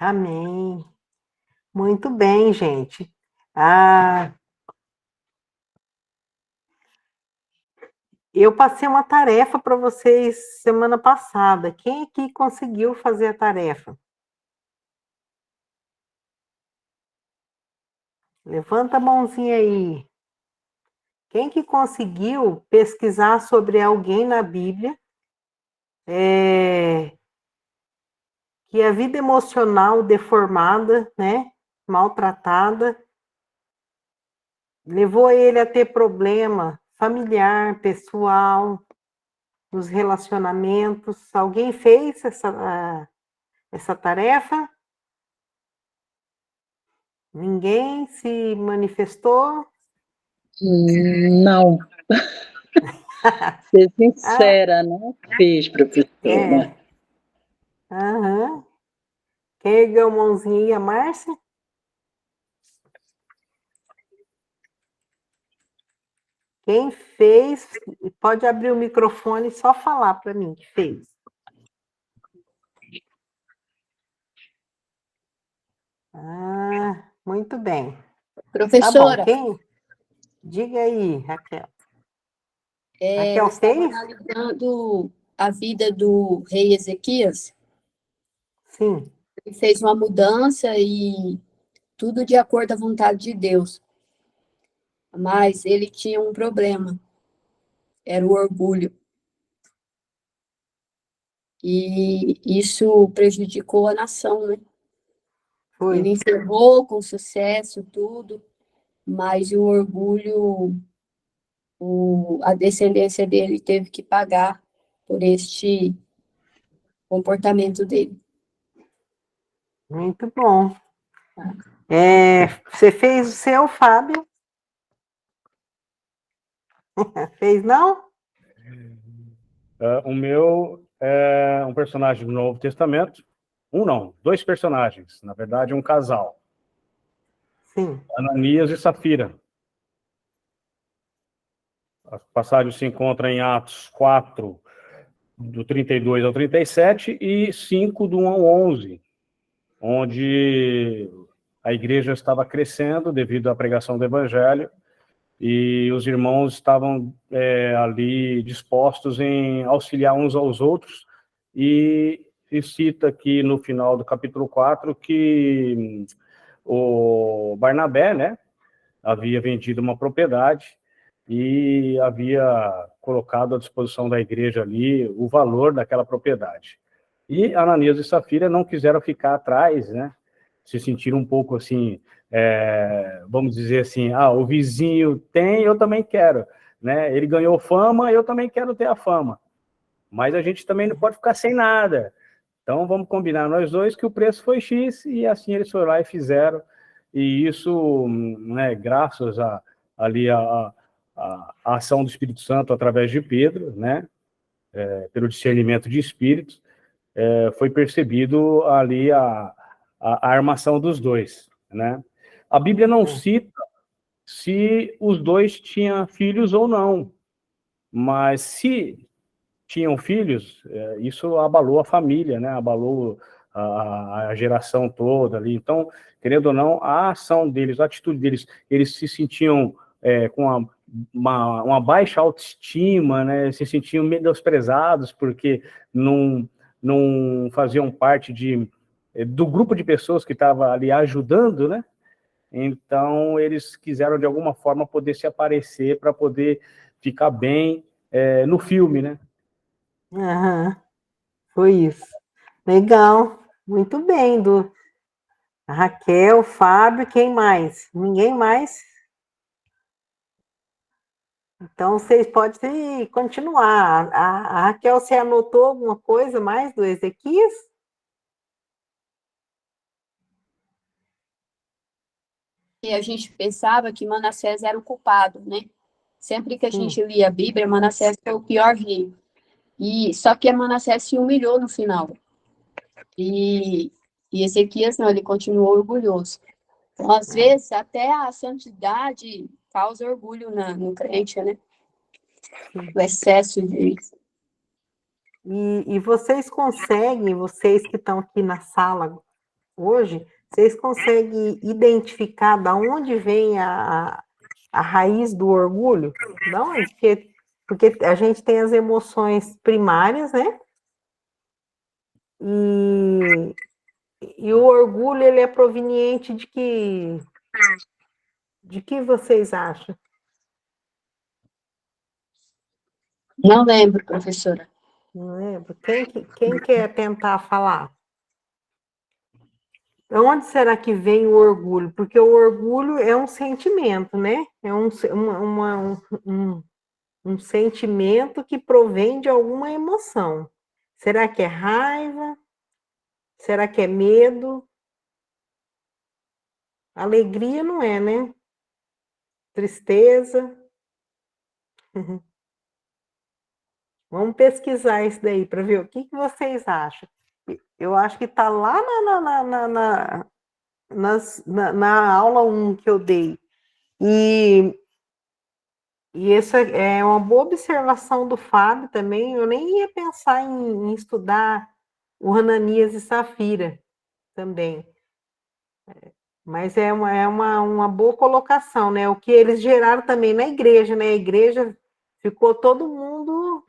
Amém. Muito bem, gente. Ah, eu passei uma tarefa para vocês semana passada. Quem aqui conseguiu fazer a tarefa? Levanta a mãozinha aí. Quem que conseguiu pesquisar sobre alguém na Bíblia que a vida emocional deformada, né, maltratada, levou ele a ter problema familiar, pessoal, nos relacionamentos? Alguém fez essa tarefa? Ninguém se manifestou? Não. Ser Ah, sincera, não fiz, professora. Aham. Quem ergueu a mãozinha aí, a Márcia? Quem fez, pode abrir o microfone e só falar para mim que fez. Muito bem. Tá bom, Professora, quem? Diga aí, Raquel. Raquel eu estava fez? analisando a vida do rei Ezequias. Sim. Ele fez uma mudança e tudo de acordo à vontade de Deus. Mas ele tinha um problema, era o orgulho. E isso prejudicou a nação, né? Foi. Ele encerrou com sucesso tudo, mas o orgulho, a descendência dele teve que pagar por este comportamento dele. Muito bom. Você fez o seu, Fábio? Fez não? O meu é um personagem do Novo Testamento. Um não, dois personagens. Na verdade, um casal. Sim. Ananias e Safira. A passagem se encontra em Atos 4, do 32 ao 37, e 5, do 1 ao 11, onde a igreja estava crescendo devido à pregação do evangelho, e os irmãos estavam ali dispostos em auxiliar uns aos outros, e cita aqui no final do capítulo 4 que o Barnabé, né, havia vendido uma propriedade e havia colocado à disposição da igreja ali o valor daquela propriedade. E Ananias e Safira não quiseram ficar atrás, né? Se sentiram um pouco assim, vamos dizer assim, o vizinho tem, eu também quero, né? Ele ganhou fama, eu também quero ter a fama. Mas a gente também não pode ficar sem nada. Então vamos combinar nós dois que o preço foi X, e assim eles foram lá e fizeram. E isso, né, graças ali a ação do Espírito Santo através de Pedro, né, pelo discernimento de espíritos, foi percebido ali a armação dos dois, né? A Bíblia não cita se os dois tinham filhos ou não, mas se tinham filhos, isso abalou a família, né? Abalou a geração toda ali. Então, querendo ou não, a ação deles, a atitude deles, eles se sentiam com uma baixa autoestima, né? Se sentiam menosprezados porque não faziam parte do grupo de pessoas que estava ali ajudando, né? Então, eles quiseram, de alguma forma, poder se aparecer para poder ficar bem no filme, né? Foi isso. Legal. Muito bem, Raquel, Fábio, quem mais? Ninguém mais? Então, vocês podem continuar. A Raquel, você anotou alguma coisa mais do Ezequias? E a gente pensava que Manassés era o culpado, né? Sempre que a Sim. gente lia a Bíblia, Manassés foi o pior rei. Só que Manassés se humilhou no final. E Ezequias não, ele continuou orgulhoso. Então, às vezes, até a santidade causa orgulho no crente, né? O excesso de... E vocês conseguem, vocês que estão aqui na sala, hoje, vocês conseguem identificar da onde vem a raiz do orgulho? Da onde? Porque a gente tem as emoções primárias, né? E o orgulho, ele é proveniente de que vocês acham? Não lembro, professora. Não lembro. Quem quer tentar falar? De onde será que vem o orgulho? Porque o orgulho é um sentimento, né? É um sentimento que provém de alguma emoção. Será que é raiva? Será que é medo? Alegria não é, né? Tristeza. Vamos pesquisar isso daí para ver o que vocês acham. Eu acho que está lá na aula 1 que eu dei. E essa é uma boa observação do Fábio também. Eu nem ia pensar em estudar o Ananias e Safira também. Mas é uma boa colocação, né? O que eles geraram também na igreja, né? A igreja ficou todo mundo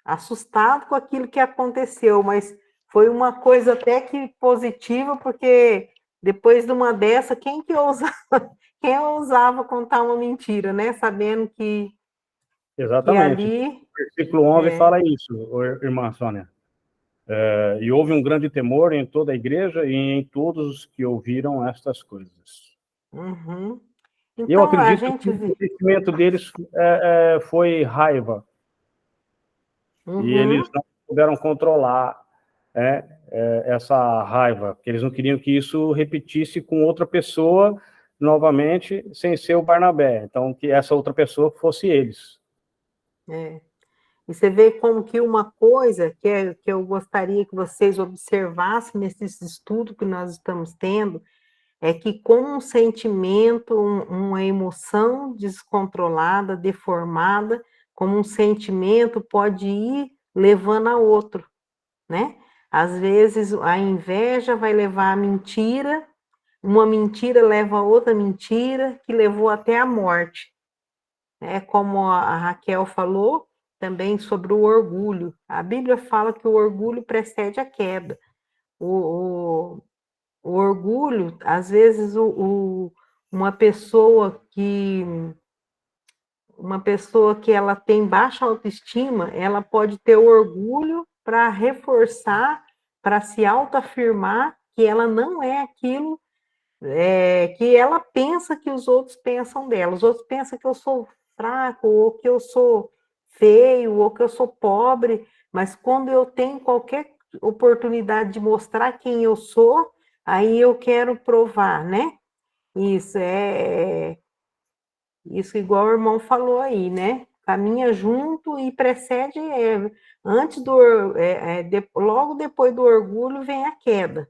assustado com aquilo que aconteceu, mas foi uma coisa até que positiva, porque depois de uma dessa, quem ousava contar uma mentira, né? Sabendo que Exatamente. ali... O versículo 11 fala isso, irmã Sônia. E houve um grande temor em toda a igreja e em todos os que ouviram estas coisas. Uhum. Eu Então, acredito que o sentimento deles foi raiva. E eles não puderam controlar essa raiva, porque eles não queriam que isso repetisse com outra pessoa novamente, sem ser o Barnabé. Então, que essa outra pessoa fosse eles. E você vê como que uma coisa que eu gostaria que vocês observassem nesses estudos que nós estamos tendo, é que como um sentimento, uma emoção descontrolada, deformada, como um sentimento pode ir levando a outro, né? Às vezes a inveja vai levar à mentira, uma mentira leva a outra mentira, que levou até a morte. Como a Raquel falou, também sobre o orgulho. A Bíblia fala que o orgulho precede a queda. O orgulho, às vezes, uma pessoa que ela tem baixa autoestima, ela pode ter orgulho para reforçar, para se autoafirmar que ela não é aquilo que ela pensa que os outros pensam dela. Os outros pensam que eu sou fraco, ou que eu sou feio, ou que eu sou pobre, mas quando eu tenho qualquer oportunidade de mostrar quem eu sou, aí eu quero provar, né? Isso igual o irmão falou aí, né? Caminha junto e precede, logo depois do orgulho vem a queda.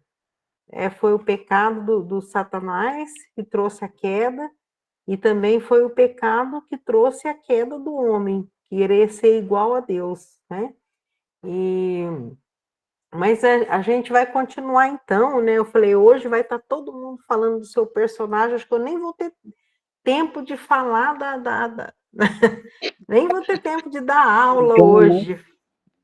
Foi o pecado do Satanás que trouxe a queda, e também foi o pecado que trouxe a queda do homem, querer ser igual a Deus, né? Mas a gente vai continuar então, né? Eu falei, hoje vai estar todo mundo falando do seu personagem, acho que eu nem vou ter tempo de falar nem vou ter tempo de dar aula hoje.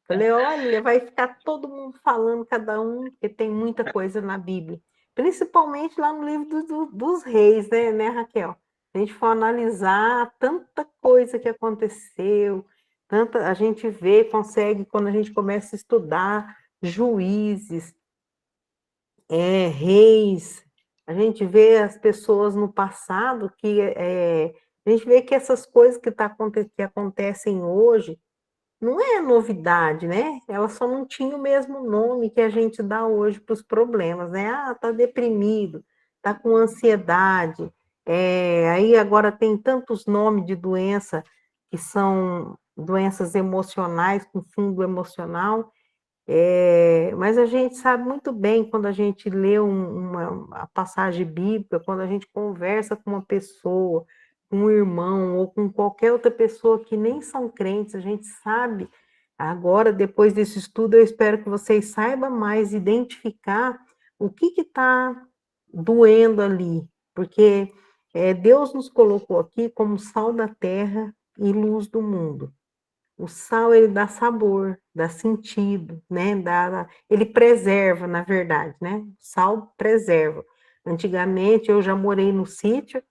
Falei, olha, vai ficar todo mundo falando, cada um, porque tem muita coisa na Bíblia. Principalmente lá no livro dos reis, né, Raquel? Se a gente for analisar tanta coisa que aconteceu, a gente vê, consegue, quando a gente começa a estudar juízes, reis, a gente vê as pessoas no passado a gente vê que essas coisas que acontecem hoje não é novidade, né? Ela só não tinha o mesmo nome que a gente dá hoje para os problemas, né? Tá deprimido, tá com ansiedade, aí agora tem tantos nomes de doença que são doenças emocionais, com fundo emocional, mas a gente sabe muito bem quando a gente lê uma passagem bíblica, quando a gente conversa com uma pessoa, com um irmão ou com qualquer outra pessoa que nem são crentes, a gente sabe. Agora, depois desse estudo, eu espero que vocês saibam mais identificar o que está doendo ali, porque Deus nos colocou aqui como sal da terra e luz do mundo. O sal, ele dá sabor, dá sentido, né? Ele preserva, na verdade, né? O sal preserva. Antigamente, eu já morei no sítio,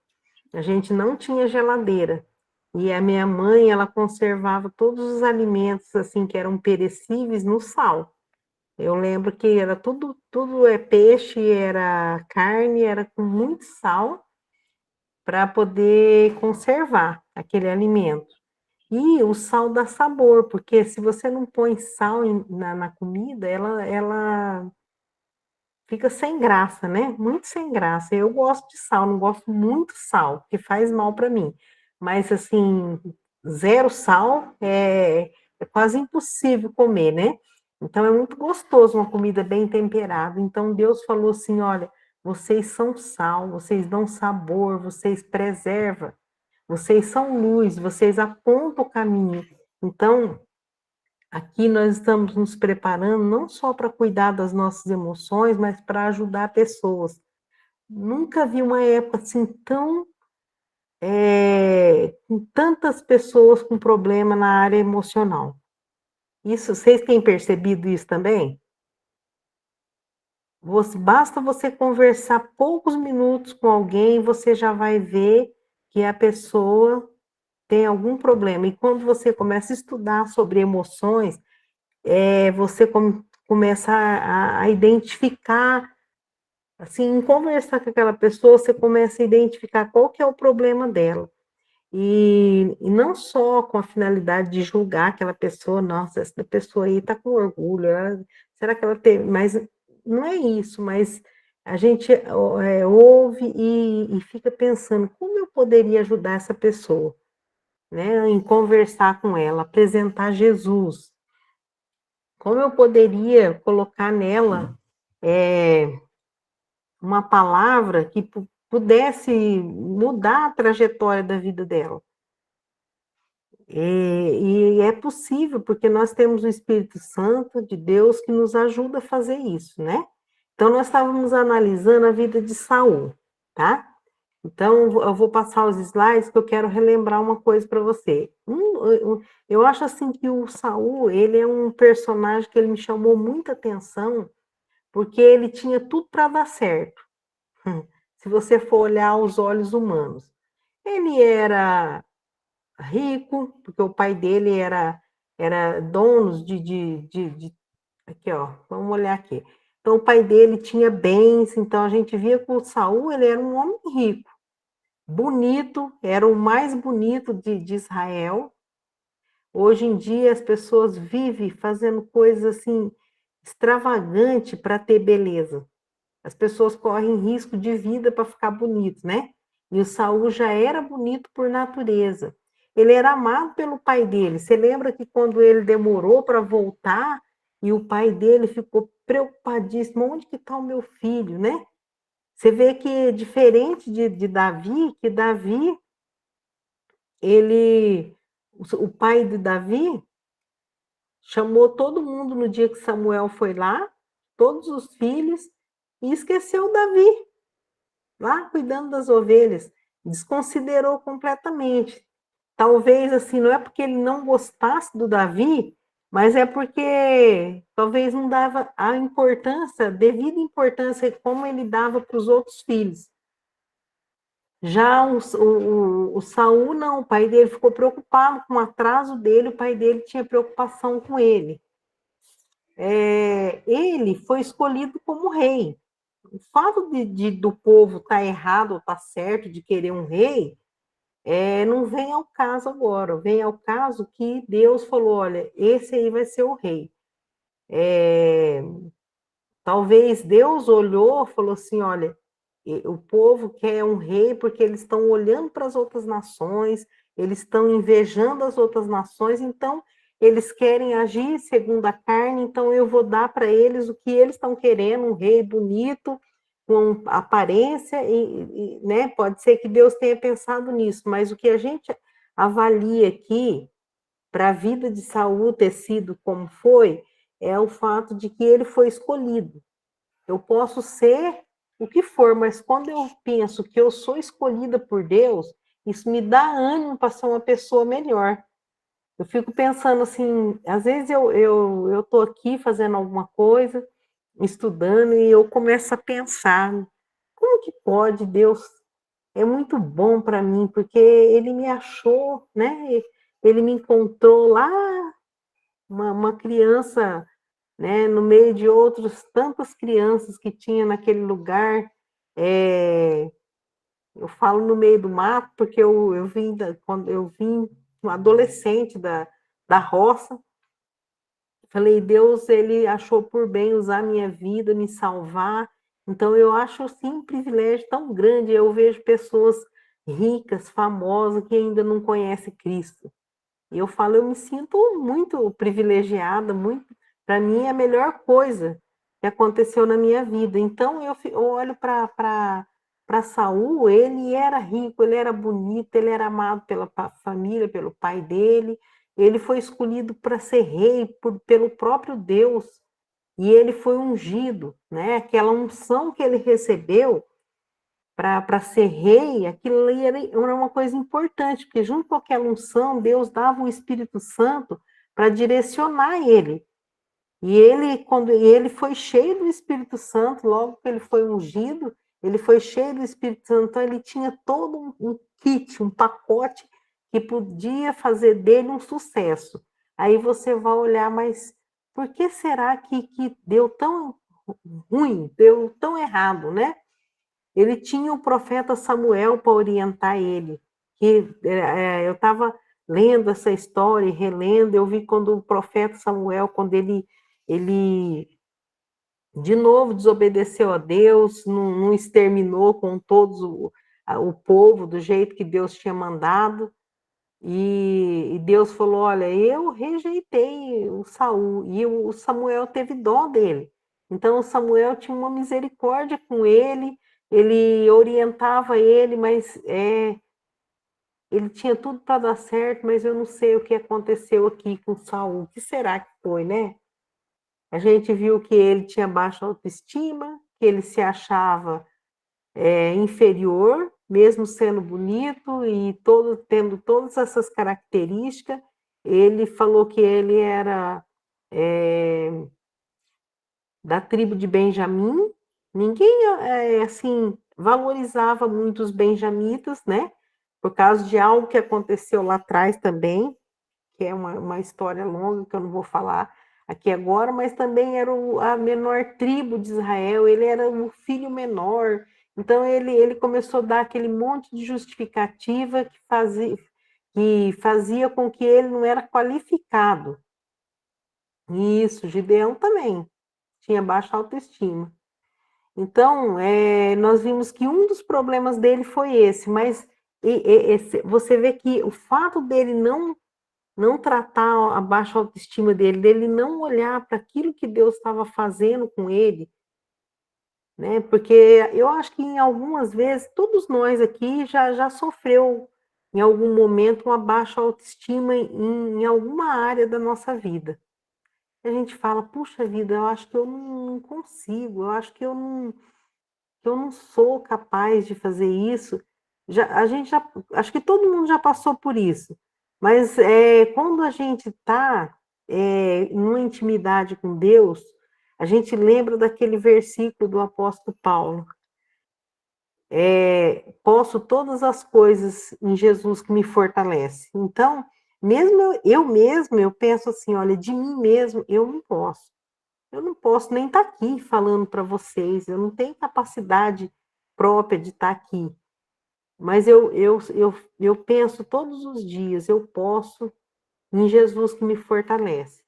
a gente não tinha geladeira. E a minha mãe, ela conservava todos os alimentos, assim, que eram perecíveis no sal. Eu lembro que era tudo é peixe, era carne, era com muito sal para poder conservar aquele alimento. E o sal dá sabor, porque se você não põe sal na comida, ela fica sem graça, né? Muito sem graça. Eu gosto de sal, não gosto muito de sal, porque faz mal para mim. Mas, assim, zero sal é quase impossível comer, né? Então, é muito gostoso uma comida bem temperada. Então, Deus falou assim: olha, vocês são sal, vocês dão sabor, vocês preservam, vocês são luz, vocês apontam o caminho. Então, aqui nós estamos nos preparando não só para cuidar das nossas emoções, mas para ajudar pessoas. Nunca vi uma época assim tão com tantas pessoas com problema na área emocional. Isso, vocês têm percebido isso também? Basta você conversar poucos minutos com alguém, você já vai ver que a pessoa tem algum problema. E quando você começa a estudar sobre emoções, você começa a identificar, assim, em conversar com aquela pessoa, você começa a identificar qual que é o problema dela. E não só com a finalidade de julgar aquela pessoa, nossa, essa pessoa aí está com orgulho, será que ela tem... Mas não é isso, mas a gente ouve e fica pensando, como eu poderia ajudar essa pessoa? Né, em conversar com ela, apresentar Jesus. Como eu poderia colocar nela uma palavra que pudesse mudar a trajetória da vida dela? E é possível, porque nós temos o Espírito Santo de Deus que nos ajuda a fazer isso, né? Então, nós estávamos analisando a vida de Saul, tá? Então, eu vou passar os slides que eu quero relembrar uma coisa para você. Eu acho assim que o Saul, ele é um personagem que ele me chamou muita atenção, porque ele tinha tudo para dar certo. Se você for olhar os olhos humanos. Ele era rico, porque o pai dele era dono aqui, ó, vamos olhar aqui. Então, o pai dele tinha bens, então a gente via que o Saul, ele era um homem rico, bonito, era o mais bonito de Israel. Hoje em dia, as pessoas vivem fazendo coisas assim, extravagantes para ter beleza. As pessoas correm risco de vida para ficar bonito, né? E o Saul já era bonito por natureza. Ele era amado pelo pai dele. Você lembra que quando ele demorou para voltar e o pai dele ficou preocupadíssimo, onde que está o meu filho, né? Você vê que diferente de Davi, que Davi, o pai de Davi chamou todo mundo no dia que Samuel foi lá, todos os filhos, e esqueceu Davi, lá cuidando das ovelhas, desconsiderou completamente. Talvez, assim, não é porque ele não gostasse do Davi, mas é porque talvez não dava a importância, devida importância, como ele dava para os outros filhos. Já o Saul, não, o pai dele ficou preocupado com o atraso dele, o pai dele tinha preocupação com ele. Ele foi escolhido como rei. O fato do povo estar errado ou estar certo de querer um rei, não vem ao caso agora, vem ao caso que Deus falou, olha, esse aí vai ser o rei. Talvez Deus olhou e falou assim, olha, o povo quer um rei porque eles estão olhando para as outras nações, eles estão invejando as outras nações, então eles querem agir segundo a carne, então eu vou dar para eles o que eles estão querendo, um rei bonito, com aparência, né? Pode ser que Deus tenha pensado nisso, mas o que a gente avalia aqui, para a vida de Saul ter sido como foi, é o fato de que ele foi escolhido. eu posso ser o que for, mas quando eu penso que eu sou escolhida por Deus, isso me dá ânimo para ser uma pessoa melhor. Eu fico pensando assim, às vezes eu tô aqui fazendo alguma coisa, estudando, e eu começo a pensar, como que pode Deus é muito bom para mim, porque ele me achou, né? Ele me encontrou lá, uma criança, né? No meio de outras tantas crianças que tinha naquele lugar. Eu falo no meio do mato, porque eu vim quando eu vim um adolescente da roça. Falei, Deus, ele achou por bem usar minha vida, me salvar. Então, eu acho, assim, um privilégio tão grande. Eu vejo pessoas ricas, famosas, que ainda não conhecem Cristo. E eu falo, eu me sinto muito privilegiada, muito. Para mim, é a melhor coisa que aconteceu na minha vida. Então, eu olho para Saul, ele era rico, ele era bonito, ele era amado pela família, pelo pai dele. Ele foi escolhido para ser rei pelo próprio Deus. E ele foi ungido, né? Aquela unção que ele recebeu para ser rei, aquilo ali era uma coisa importante, porque junto com aquela unção, Deus dava o Espírito Santo para direcionar ele. E ele, quando ele foi cheio do Espírito Santo, logo que ele foi ungido, ele foi cheio do Espírito Santo, então ele tinha todo um kit, um pacote que podia fazer dele um sucesso. Aí você vai olhar, mas por que será que deu tão ruim, deu tão errado, né? Ele tinha o profeta Samuel para orientar ele. Eu estava lendo essa história e relendo, eu vi quando o profeta Samuel, quando ele de novo desobedeceu a Deus, não exterminou com todos o povo do jeito que Deus tinha mandado, e Deus falou, olha, eu rejeitei o Saul, e o Samuel teve dó dele. Então, o Samuel tinha uma misericórdia com ele orientava ele, mas ele tinha tudo para dar certo, mas eu não sei o que aconteceu aqui com Saul. O que será que foi, né? A gente viu que ele tinha baixa autoestima, que ele se achava inferior, mesmo sendo bonito e tendo todas essas características. Ele falou que ele era da tribo de Benjamim. Ninguém assim valorizava muito os benjamitas, né? Por causa de algo que aconteceu lá atrás também, que é uma história longa que eu não vou falar aqui agora, mas também era a menor tribo de Israel, ele era o filho menor, então ele começou a dar aquele monte de justificativa que fazia com que ele não era qualificado. Isso, Gideão também tinha baixa autoestima. Então, nós vimos que um dos problemas dele foi esse, mas você vê que o fato dele não tratar a baixa autoestima dele não olhar para aquilo que Deus estava fazendo com ele, né? Porque eu acho que em algumas vezes, todos nós aqui já sofreu em algum momento uma baixa autoestima em alguma área da nossa vida. A gente fala, puxa vida, eu acho que eu não consigo, eu acho que eu não sou capaz de fazer isso. Acho que todo mundo já passou por isso. Mas quando a gente está em uma intimidade com Deus, a gente lembra daquele versículo do apóstolo Paulo. Posso todas as coisas em Jesus que me fortalece. Então, mesmo eu penso assim, olha, de mim mesmo eu não posso. Eu não posso nem estar aqui falando para vocês, eu não tenho capacidade própria de estar aqui. Mas eu penso todos os dias, eu posso em Jesus que me fortalece.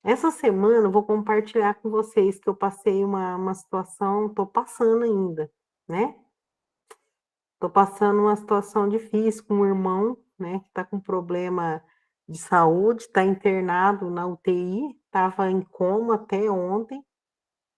Essa semana eu vou compartilhar com vocês que eu passei uma situação, estou passando ainda, né? Estou passando uma situação difícil com um irmão, né, que está com problema de saúde, está internado na UTI, estava em coma até ontem,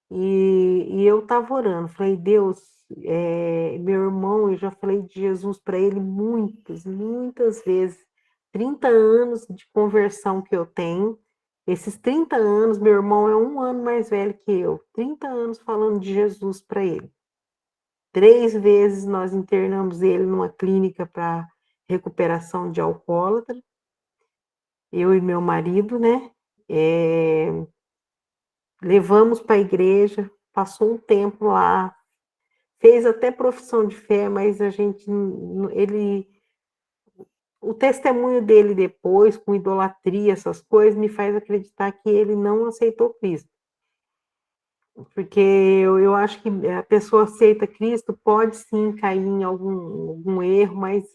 e eu estava orando, falei, Deus, meu irmão, eu já falei de Jesus para ele muitas vezes, 30 anos de conversão que eu tenho, Esses 30 anos, meu irmão é 1 ano mais velho que eu, 30 anos falando de Jesus para ele. 3 vezes nós internamos ele numa clínica para recuperação de alcoólatra, eu e meu marido, né? Levamos para a igreja, passou um tempo lá, fez até profissão de fé, mas o testemunho dele depois, com idolatria, essas coisas, me faz acreditar que ele não aceitou Cristo. Porque eu acho que a pessoa aceita Cristo, pode sim cair em algum erro, mas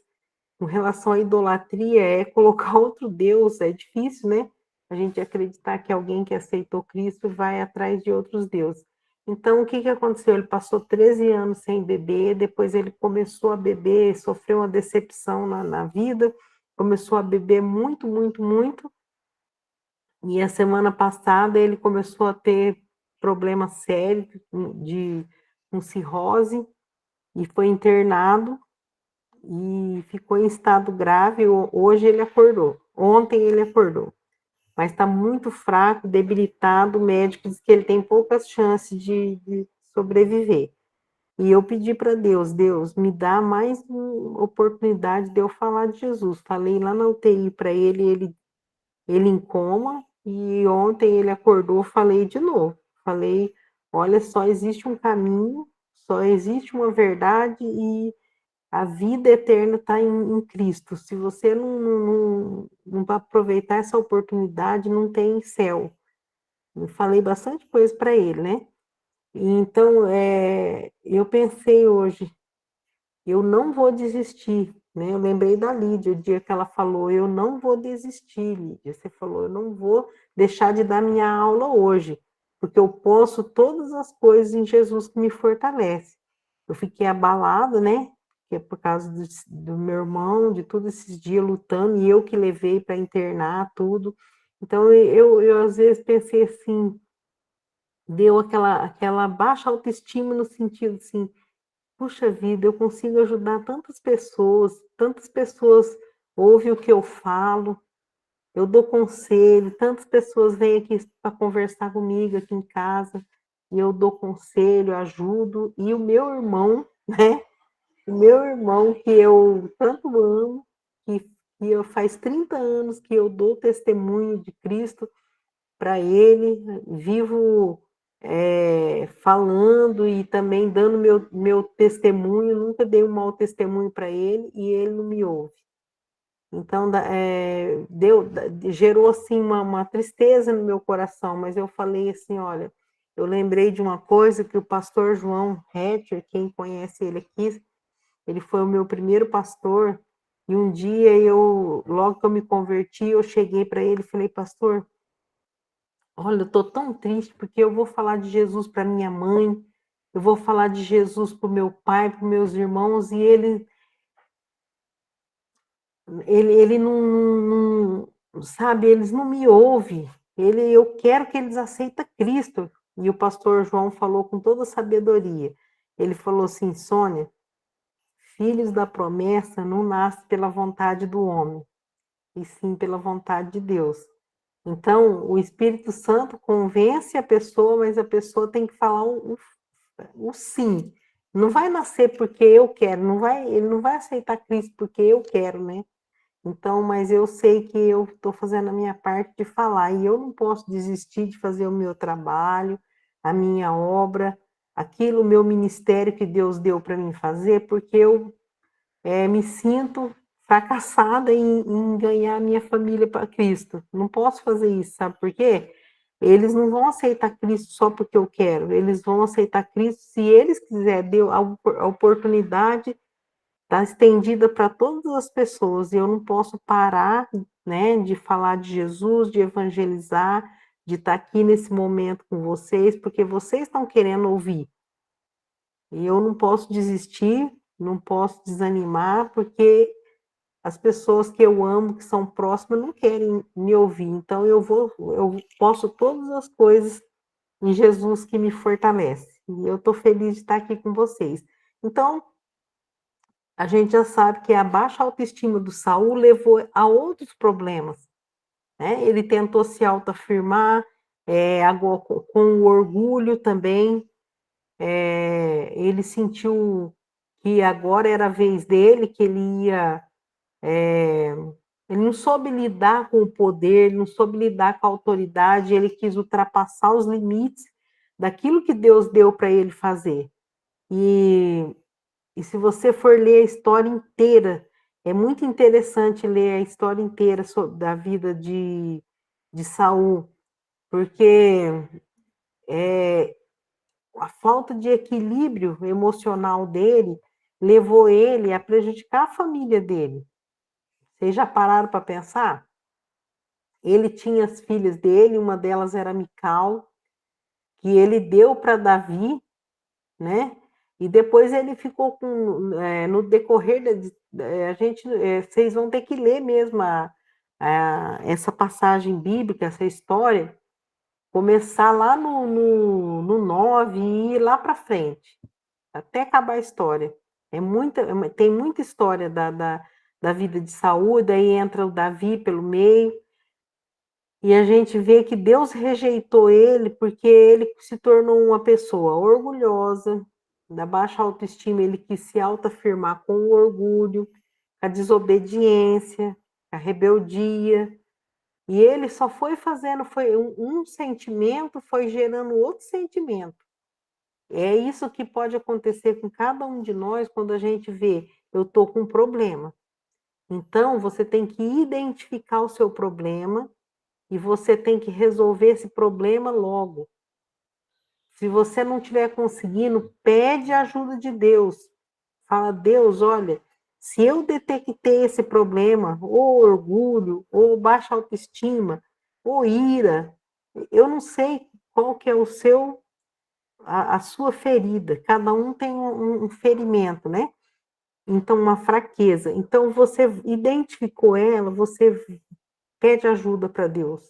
com relação à idolatria, é colocar outro Deus, é difícil, né? A gente acreditar que alguém que aceitou Cristo vai atrás de outros deuses. Então, o que aconteceu? Ele passou 13 anos sem beber, depois ele começou a beber, sofreu uma decepção na vida, começou a beber muito, muito, muito, e a semana passada ele começou a ter problemas sérios com cirrose, e foi internado, e ficou em estado grave. Hoje ele acordou, ontem ele acordou, mas está muito fraco, debilitado. O médico diz que ele tem poucas chances de sobreviver. E eu pedi para Deus, me dá mais uma oportunidade de eu falar de Jesus. Falei lá na UTI para ele em coma, e ontem ele acordou, falei de novo. Falei, olha, só existe um caminho, só existe uma verdade, e a vida eterna está em Cristo. Se você não aproveitar essa oportunidade, não tem céu. Eu falei bastante coisa para ele, né? Então, eu pensei hoje, eu não vou desistir, né? Eu lembrei da Lídia, o dia que ela falou, eu não vou desistir, Lídia. Você falou, eu não vou deixar de dar minha aula hoje, porque eu posso todas as coisas em Jesus que me fortalece. Eu fiquei abalada, né? Que é por causa do meu irmão, de todos esses dias lutando, e eu que levei para internar tudo. Então, eu às vezes pensei assim, deu aquela baixa autoestima no sentido assim, puxa vida, eu consigo ajudar tantas pessoas ouvem o que eu falo, eu dou conselho, tantas pessoas vêm aqui para conversar comigo aqui em casa, e eu dou conselho, ajudo, e o meu irmão, né? O meu irmão, que eu tanto amo, faz 30 anos que eu dou testemunho de Cristo para ele, vivo falando e também dando meu testemunho, nunca dei um mau testemunho para ele, e ele não me ouve. Então, gerou assim uma tristeza no meu coração, mas eu falei assim, olha, eu lembrei de uma coisa que o pastor João Hatcher, quem conhece ele aqui, ele foi o meu primeiro pastor, e um dia logo que eu me converti, eu cheguei para ele e falei, pastor, olha, eu estou tão triste porque eu vou falar de Jesus para minha mãe, eu vou falar de Jesus para o meu pai, para os meus irmãos, e ele não, sabe, eles não me ouvem. Eu quero que eles aceitem Cristo. E o pastor João falou com toda sabedoria. Ele falou assim, Sônia, filhos da promessa não nascem pela vontade do homem, e sim pela vontade de Deus. Então, o Espírito Santo convence a pessoa, mas a pessoa tem que falar o sim. Não vai nascer porque eu quero, ele não vai aceitar Cristo porque eu quero, né? Então, mas eu sei que eu estou fazendo a minha parte de falar, e eu não posso desistir de fazer o meu trabalho, a minha obra, o meu ministério que Deus deu para mim fazer, porque eu me sinto fracassada em ganhar a minha família para Cristo. Não posso fazer isso, sabe por quê? Eles não vão aceitar Cristo só porque eu quero, eles vão aceitar Cristo se eles quiserem. A oportunidade está estendida para todas as pessoas, e eu não posso parar, né, de falar de Jesus, de evangelizar, de estar aqui nesse momento com vocês, porque vocês estão querendo ouvir. E eu não posso desistir, não posso desanimar, porque as pessoas que eu amo, que são próximas, não querem me ouvir. Então eu posso todas as coisas em Jesus que me fortalece. E eu estou feliz de estar aqui com vocês. Então, a gente já sabe que a baixa autoestima do Saul levou a outros problemas. né? Ele tentou se autoafirmar, agora, com o orgulho também, ele sentiu que agora era a vez dele, que ele ia... ele não soube lidar com o poder, ele não soube lidar com a autoridade, ele quis ultrapassar os limites daquilo que Deus deu para ele fazer. E se você for ler a história inteira, é muito interessante ler a história inteira da vida de Saul, porque a falta de equilíbrio emocional dele levou ele a prejudicar a família dele. Vocês já pararam para pensar? Ele tinha as filhas dele, uma delas era Mical, que ele deu para Davi, né? E depois ele ficou com, no decorrer vocês vão ter que ler mesmo essa passagem bíblica, essa história, começar lá no 9 e ir lá para frente, até acabar a história. Tem muita história da vida de Saul, daí entra o Davi pelo meio, e a gente vê que Deus rejeitou ele porque ele se tornou uma pessoa orgulhosa, da baixa autoestima, ele quis se autoafirmar com o orgulho, a desobediência, a rebeldia, e ele só foi fazendo, foi um sentimento, foi gerando outro sentimento. É isso que pode acontecer com cada um de nós quando a gente vê, eu estou com um problema. Então, você tem que identificar o seu problema e você tem que resolver esse problema logo. Se você não estiver conseguindo, pede a ajuda de Deus. Fala, Deus, olha, se eu detectei esse problema, ou orgulho, ou baixa autoestima, ou ira, eu não sei qual que é a sua ferida. Cada um tem um ferimento, né? Então, uma fraqueza. Então, você identificou ela, você pede ajuda para Deus.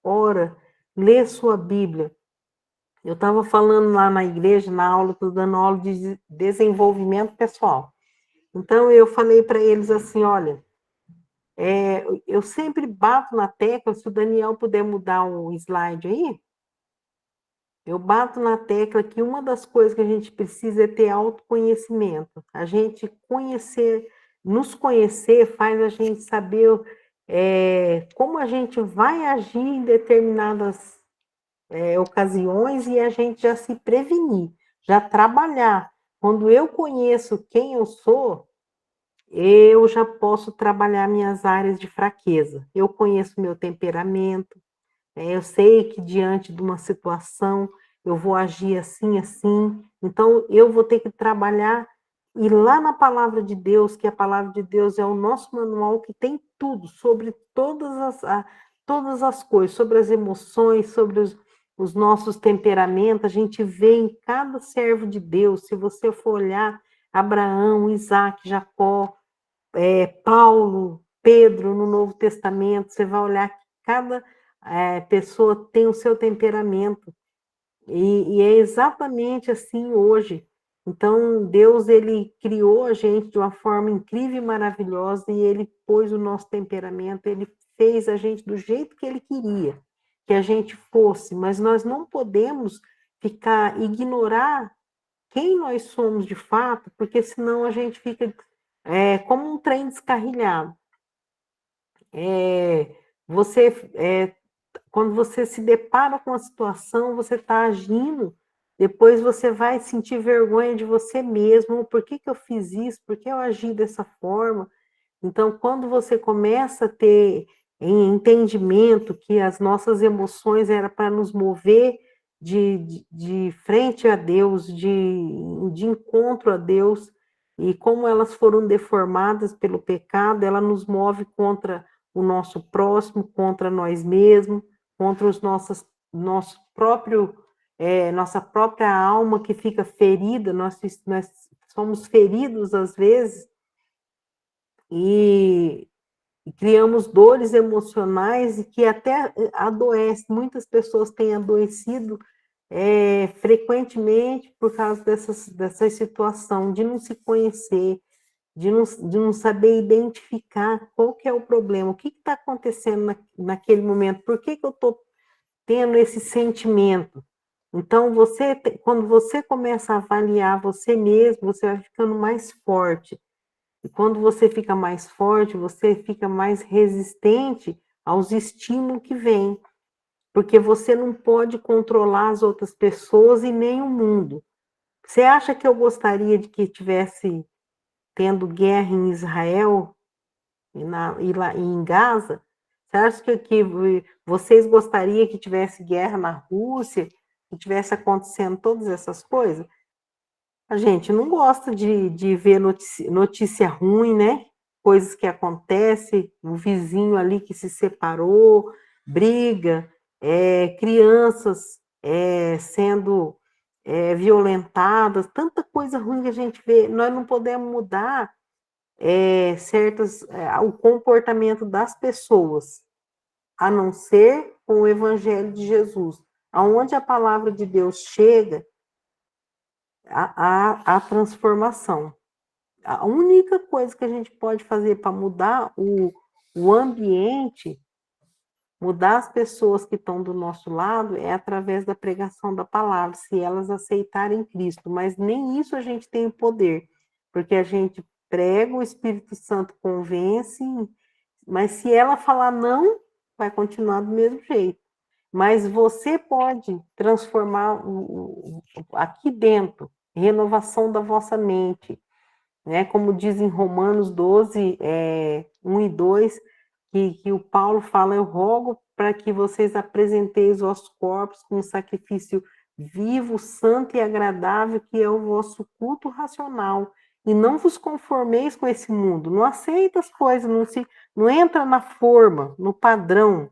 Ora, lê sua Bíblia. Eu estava falando lá na igreja, na aula, estou dando aula de desenvolvimento pessoal. Então, eu falei para eles assim, olha, eu sempre bato na tecla, se o Daniel puder mudar o slide aí, eu bato na tecla que uma das coisas que a gente precisa é ter autoconhecimento. A gente nos conhecer faz a gente saber como a gente vai agir em determinadas ocasiões e a gente já se prevenir, já trabalhar. Quando eu conheço quem eu sou, eu já posso trabalhar minhas áreas de fraqueza. Eu conheço meu temperamento, eu sei que diante de uma situação eu vou agir assim, assim. Então, eu vou ter que trabalhar e lá na palavra de Deus, que a palavra de Deus é o nosso manual que tem tudo, sobre todas as coisas, sobre as emoções, sobre os nossos temperamentos, a gente vê em cada servo de Deus, se você for olhar Abraão, Isaac, Jacó, Paulo, Pedro no Novo Testamento, você vai olhar que cada pessoa tem o seu temperamento, e é exatamente assim hoje. Então, Deus, ele criou a gente de uma forma incrível e maravilhosa, e ele pôs o nosso temperamento, ele fez a gente do jeito que ele queria que a gente fosse, mas nós não podemos ignorar quem nós somos de fato, porque senão a gente fica como um trem descarrilhado. Quando você se depara com a situação, você está agindo, depois você vai sentir vergonha de você mesmo, por que eu fiz isso, por que eu agi dessa forma? Então, quando você começa a ter entendimento que as nossas emoções eram para nos mover de frente a Deus, de encontro a Deus, e como elas foram deformadas pelo pecado, ela nos move contra o nosso próximo, contra nós mesmos, contra nossa própria alma que fica ferida, nós somos feridos às vezes, e criamos dores emocionais e que até adoece. Muitas pessoas têm adoecido frequentemente por causa dessa situação de não se conhecer, de não saber identificar qual que é o problema, o que está acontecendo naquele momento, por que eu estou tendo esse sentimento. Então, quando você começa a avaliar você mesmo, você vai ficando mais forte. E quando você fica mais forte, você fica mais resistente aos estímulos que vêm. Porque você não pode controlar as outras pessoas e nem o mundo. Você acha que eu gostaria de que tivesse tendo guerra em Israel e lá em Gaza? Você acha que vocês gostariam que tivesse guerra na Rússia, que tivesse acontecendo todas essas coisas? A gente não gosta de ver notícia ruim, né? Coisas que acontecem, o vizinho ali que se separou, briga, crianças sendo violentadas, tanta coisa ruim que a gente vê. Nós não podemos mudar o comportamento das pessoas, a não ser com o Evangelho de Jesus. Aonde a palavra de Deus chega, a transformação. A única coisa que a gente pode fazer para mudar o ambiente, mudar as pessoas que estão do nosso lado, é através da pregação da palavra, se elas aceitarem Cristo. Mas nem isso a gente tem o poder, porque a gente prega, o Espírito Santo convence, mas se ela falar não, vai continuar do mesmo jeito. Mas você pode transformar aqui dentro, renovação da vossa mente, né? Como diz em Romanos 12, 1 e 2, que o Paulo fala: eu rogo para que vocês apresenteis os vossos corpos como sacrifício vivo, santo e agradável, que é o vosso culto racional. E não vos conformeis com esse mundo. Não aceita as coisas, não entra na forma, no padrão,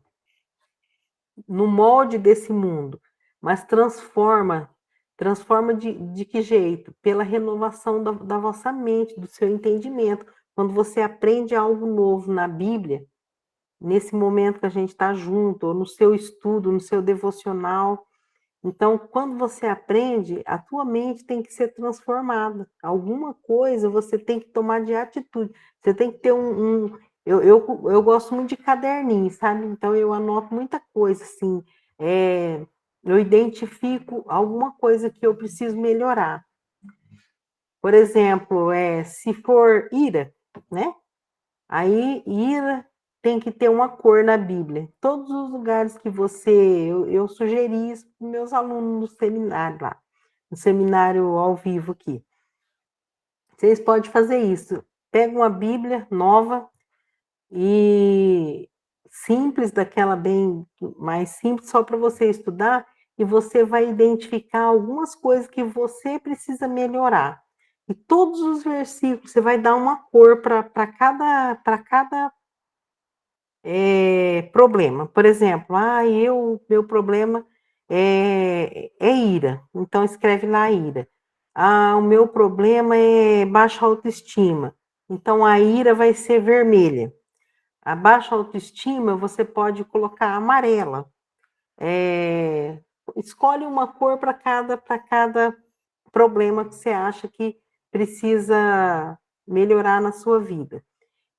no molde desse mundo, mas transforma de que jeito? Pela renovação da vossa mente, do seu entendimento. Quando você aprende algo novo na Bíblia, nesse momento que a gente está junto, ou no seu estudo, no seu devocional, então, quando você aprende, a tua mente tem que ser transformada. Alguma coisa você tem que tomar de atitude. Você tem que ter eu gosto muito de caderninho, sabe? Então, eu anoto muita coisa, assim. Eu identifico alguma coisa que eu preciso melhorar. Por exemplo, se for ira, né? Aí, ira tem que ter uma cor na Bíblia. Todos os lugares que eu sugeri isso para meus alunos no seminário lá, no seminário ao vivo aqui. Vocês podem fazer isso. Pega uma Bíblia nova e simples, daquela bem mais simples, só para você estudar, e você vai identificar algumas coisas que você precisa melhorar. E todos os versículos, você vai dar uma cor para cada problema. Por exemplo, meu problema é ira. Então, escreve lá ira. O meu problema é baixa autoestima. Então, a ira vai ser vermelha. A baixa autoestima, você pode colocar amarela. Escolhe uma cor para cada problema que você acha que precisa melhorar na sua vida.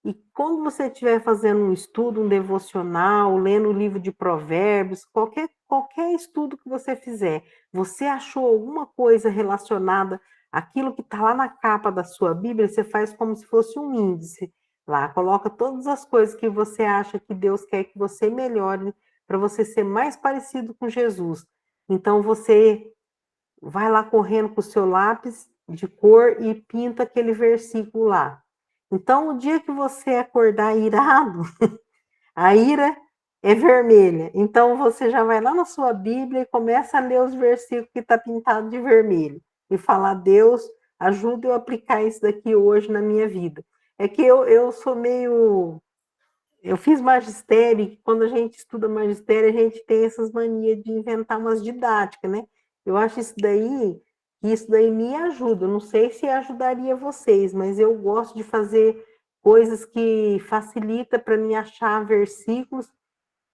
E quando você estiver fazendo um estudo, um devocional, lendo o livro de Provérbios, qualquer estudo que você fizer, você achou alguma coisa relacionada àquilo que está lá na capa da sua Bíblia, você faz como se fosse um índice lá, coloca todas as coisas que você acha que Deus quer que você melhore para você ser mais parecido com Jesus. Então você vai lá correndo com o seu lápis de cor e pinta aquele versículo lá. Então, o dia que você acordar irado, a ira é vermelha. Então, você já vai lá na sua Bíblia e começa a ler os versículos que está pintado de vermelho. E falar: Deus, ajuda eu a aplicar isso daqui hoje na minha vida. É que eu sou meio... Eu fiz magistério, e quando a gente estuda magistério, a gente tem essas manias de inventar umas didáticas, né? Eu acho isso daí me ajuda. Eu não sei se ajudaria vocês, mas eu gosto de fazer coisas que facilita para mim achar versículos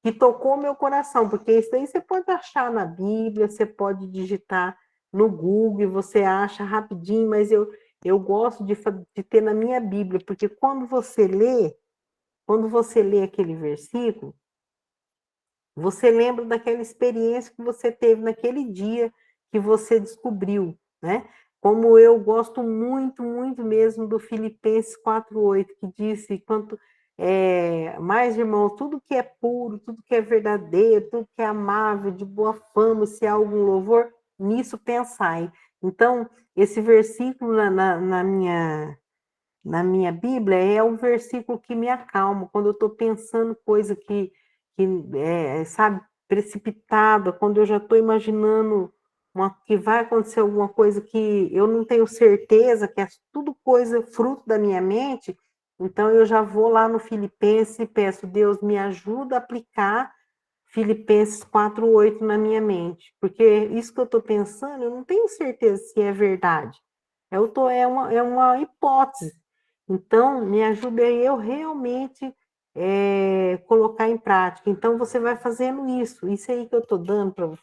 que tocou meu coração, porque isso daí você pode achar na Bíblia, você pode digitar no Google, você acha rapidinho, mas eu gosto de ter na minha Bíblia, porque quando você lê aquele versículo, você lembra daquela experiência que você teve naquele dia que você descobriu, né? Como eu gosto muito, muito mesmo do Filipenses 4:8, que disse, mais, irmão, tudo que é puro, tudo que é verdadeiro, tudo que é amável, de boa fama, se há algum louvor, nisso pensai. Então, esse versículo na minha Bíblia é um versículo que me acalma, quando eu estou pensando coisa sabe, precipitada, quando eu já estou imaginando que vai acontecer alguma coisa que eu não tenho certeza, que é tudo coisa fruto da minha mente, então eu já vou lá no Filipenses e peço, Deus, me ajuda a aplicar Filipenses 4:8 na minha mente, porque isso que eu estou pensando, eu não tenho certeza se é verdade. É uma hipótese. Então, me ajude aí eu realmente colocar em prática. Então, você vai fazendo isso. Isso aí que eu estou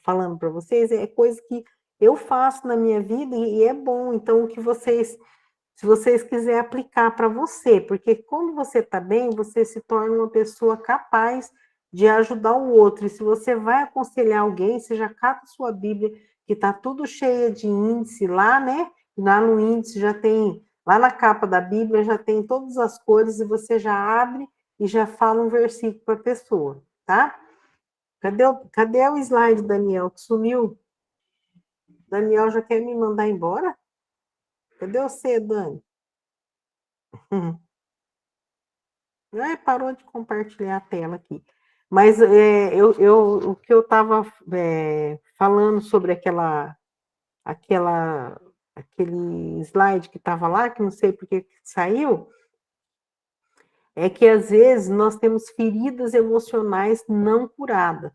falando para vocês é coisa que eu faço na minha vida e é bom. Então, se vocês quiserem aplicar para você, porque quando você está bem, você se torna uma pessoa capaz de ajudar o outro. E se você vai aconselhar alguém, você já cata sua Bíblia, que está tudo cheia de índice lá, né? Lá no índice já tem, lá na capa da Bíblia já tem todas as cores e você já abre e já fala um versículo para a pessoa, tá? Cadê o slide, Daniel, que sumiu? Daniel já quer me mandar embora? Cadê você, Dani? Parou de compartilhar a tela aqui. Mas o que eu estava falando sobre aquele slide que estava lá, que não sei por que saiu, é que às vezes nós temos feridas emocionais não curadas.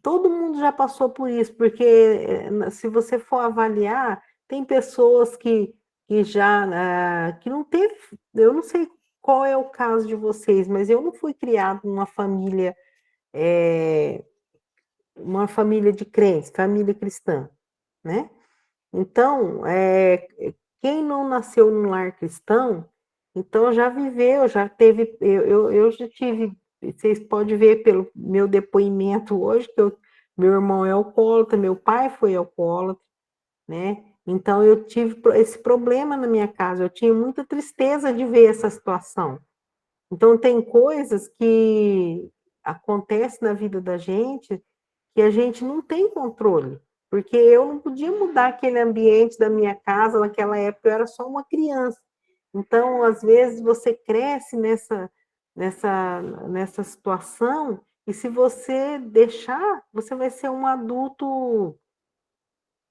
Todo mundo já passou por isso, porque se você for avaliar, tem pessoas que já que não teve, eu não sei qual é o caso de vocês, mas eu não fui criado numa família de crentes, família cristã, né? Então, quem não nasceu num lar cristão, então já viveu, já teve, eu já tive, vocês podem ver pelo meu depoimento hoje, que meu irmão é alcoólatra, meu pai foi alcoólatra, né? Então eu tive esse problema na minha casa, eu tinha muita tristeza de ver essa situação. Então tem coisas que acontecem na vida da gente que a gente não tem controle, porque eu não podia mudar aquele ambiente da minha casa, naquela época eu era só uma criança. Então, às vezes, você cresce nessa situação, e se você deixar, você vai ser um adulto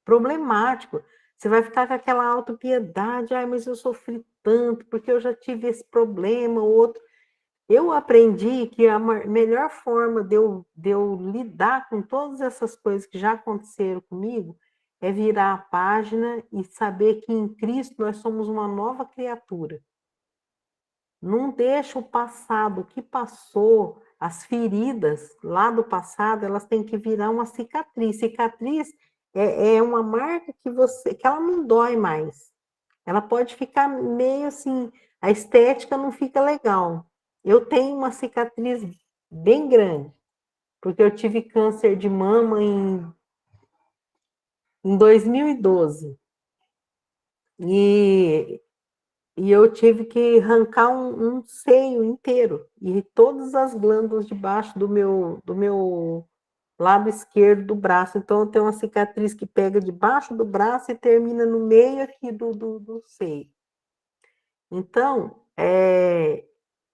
problemático. Você vai ficar com aquela autopiedade, mas eu sofri tanto, porque eu já tive esse problema, outro. Eu aprendi que a melhor forma de eu lidar com todas essas coisas que já aconteceram comigo é virar a página e saber que em Cristo nós somos uma nova criatura. Não deixa o passado, o que passou, as feridas lá do passado, elas têm que virar uma cicatriz. Cicatriz é uma marca que ela não dói mais. Ela pode ficar meio assim, a estética não fica legal. Eu tenho uma cicatriz bem grande, porque eu tive câncer de mama em 2012. E eu tive que arrancar um seio inteiro, e todas as glândulas debaixo do meu lado esquerdo do braço. Então, eu tenho uma cicatriz que pega debaixo do braço e termina no meio aqui do seio. Então,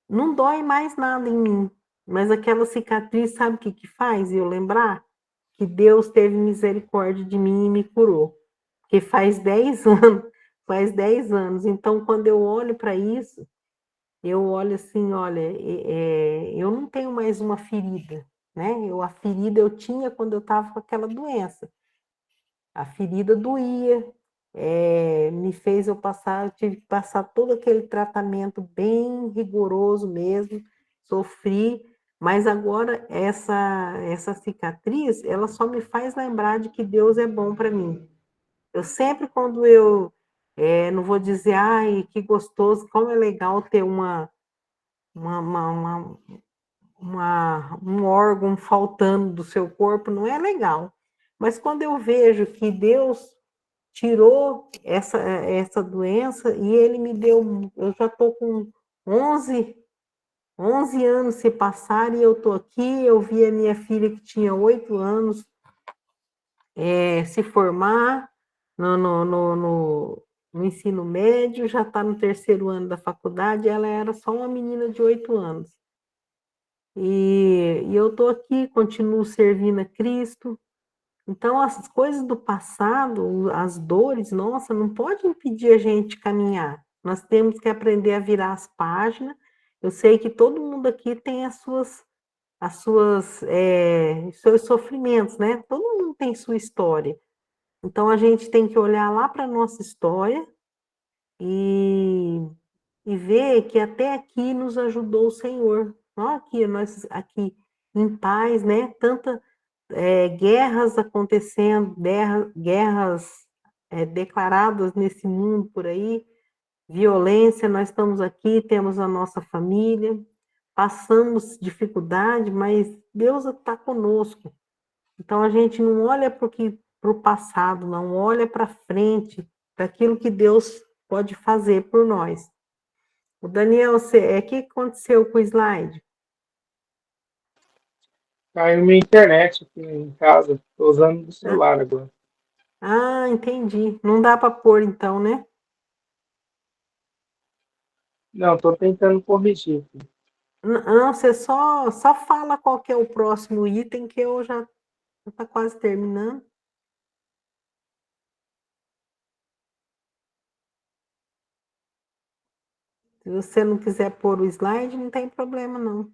não dói mais nada em mim, mas aquela cicatriz, sabe o que faz eu lembrar? Que Deus teve misericórdia de mim e me curou. Porque faz 10 anos. Então, quando eu olho para isso, eu olho assim, olha, eu não tenho mais uma ferida, né? A ferida eu tinha quando eu estava com aquela doença. A ferida doía, me fez eu tive que passar todo aquele tratamento bem rigoroso mesmo, sofri, mas agora essa cicatriz, ela só me faz lembrar de que Deus é bom para mim. Eu sempre, quando eu não vou dizer, ai, que gostoso, como é legal ter um órgão faltando do seu corpo, não é legal. Mas quando eu vejo que Deus tirou essa doença e ele me deu, eu já estou com 11 anos se passar e eu estou aqui, eu vi a minha filha que tinha 8 anos se formar no ensino médio, já está no 3º ano da faculdade, ela era só uma menina de 8 anos. E eu estou aqui, continuo servindo a Cristo. Então, as coisas do passado, as dores, nossa, não pode impedir a gente caminhar. Nós temos que aprender a virar as páginas. Eu sei que todo mundo aqui tem seus sofrimentos, né? Todo mundo tem sua história. Então, a gente tem que olhar lá para a nossa história e ver que até aqui nos ajudou o Senhor. Nós aqui em paz, né? Guerras acontecendo, guerras declaradas nesse mundo por aí, violência, nós estamos aqui, temos a nossa família, passamos dificuldade, mas Deus está conosco. Então a gente não olha para o passado, não olha para frente, para aquilo que Deus pode fazer por nós. O Daniel, o que aconteceu com o slide? Caiu minha internet aqui em casa. Estou usando o celular agora. Ah, entendi. Não dá para pôr então, né? Não, estou tentando corrigir aqui. Não, você só fala qual que é o próximo item que eu já está quase terminando. Se você não quiser pôr o slide, não tem problema não.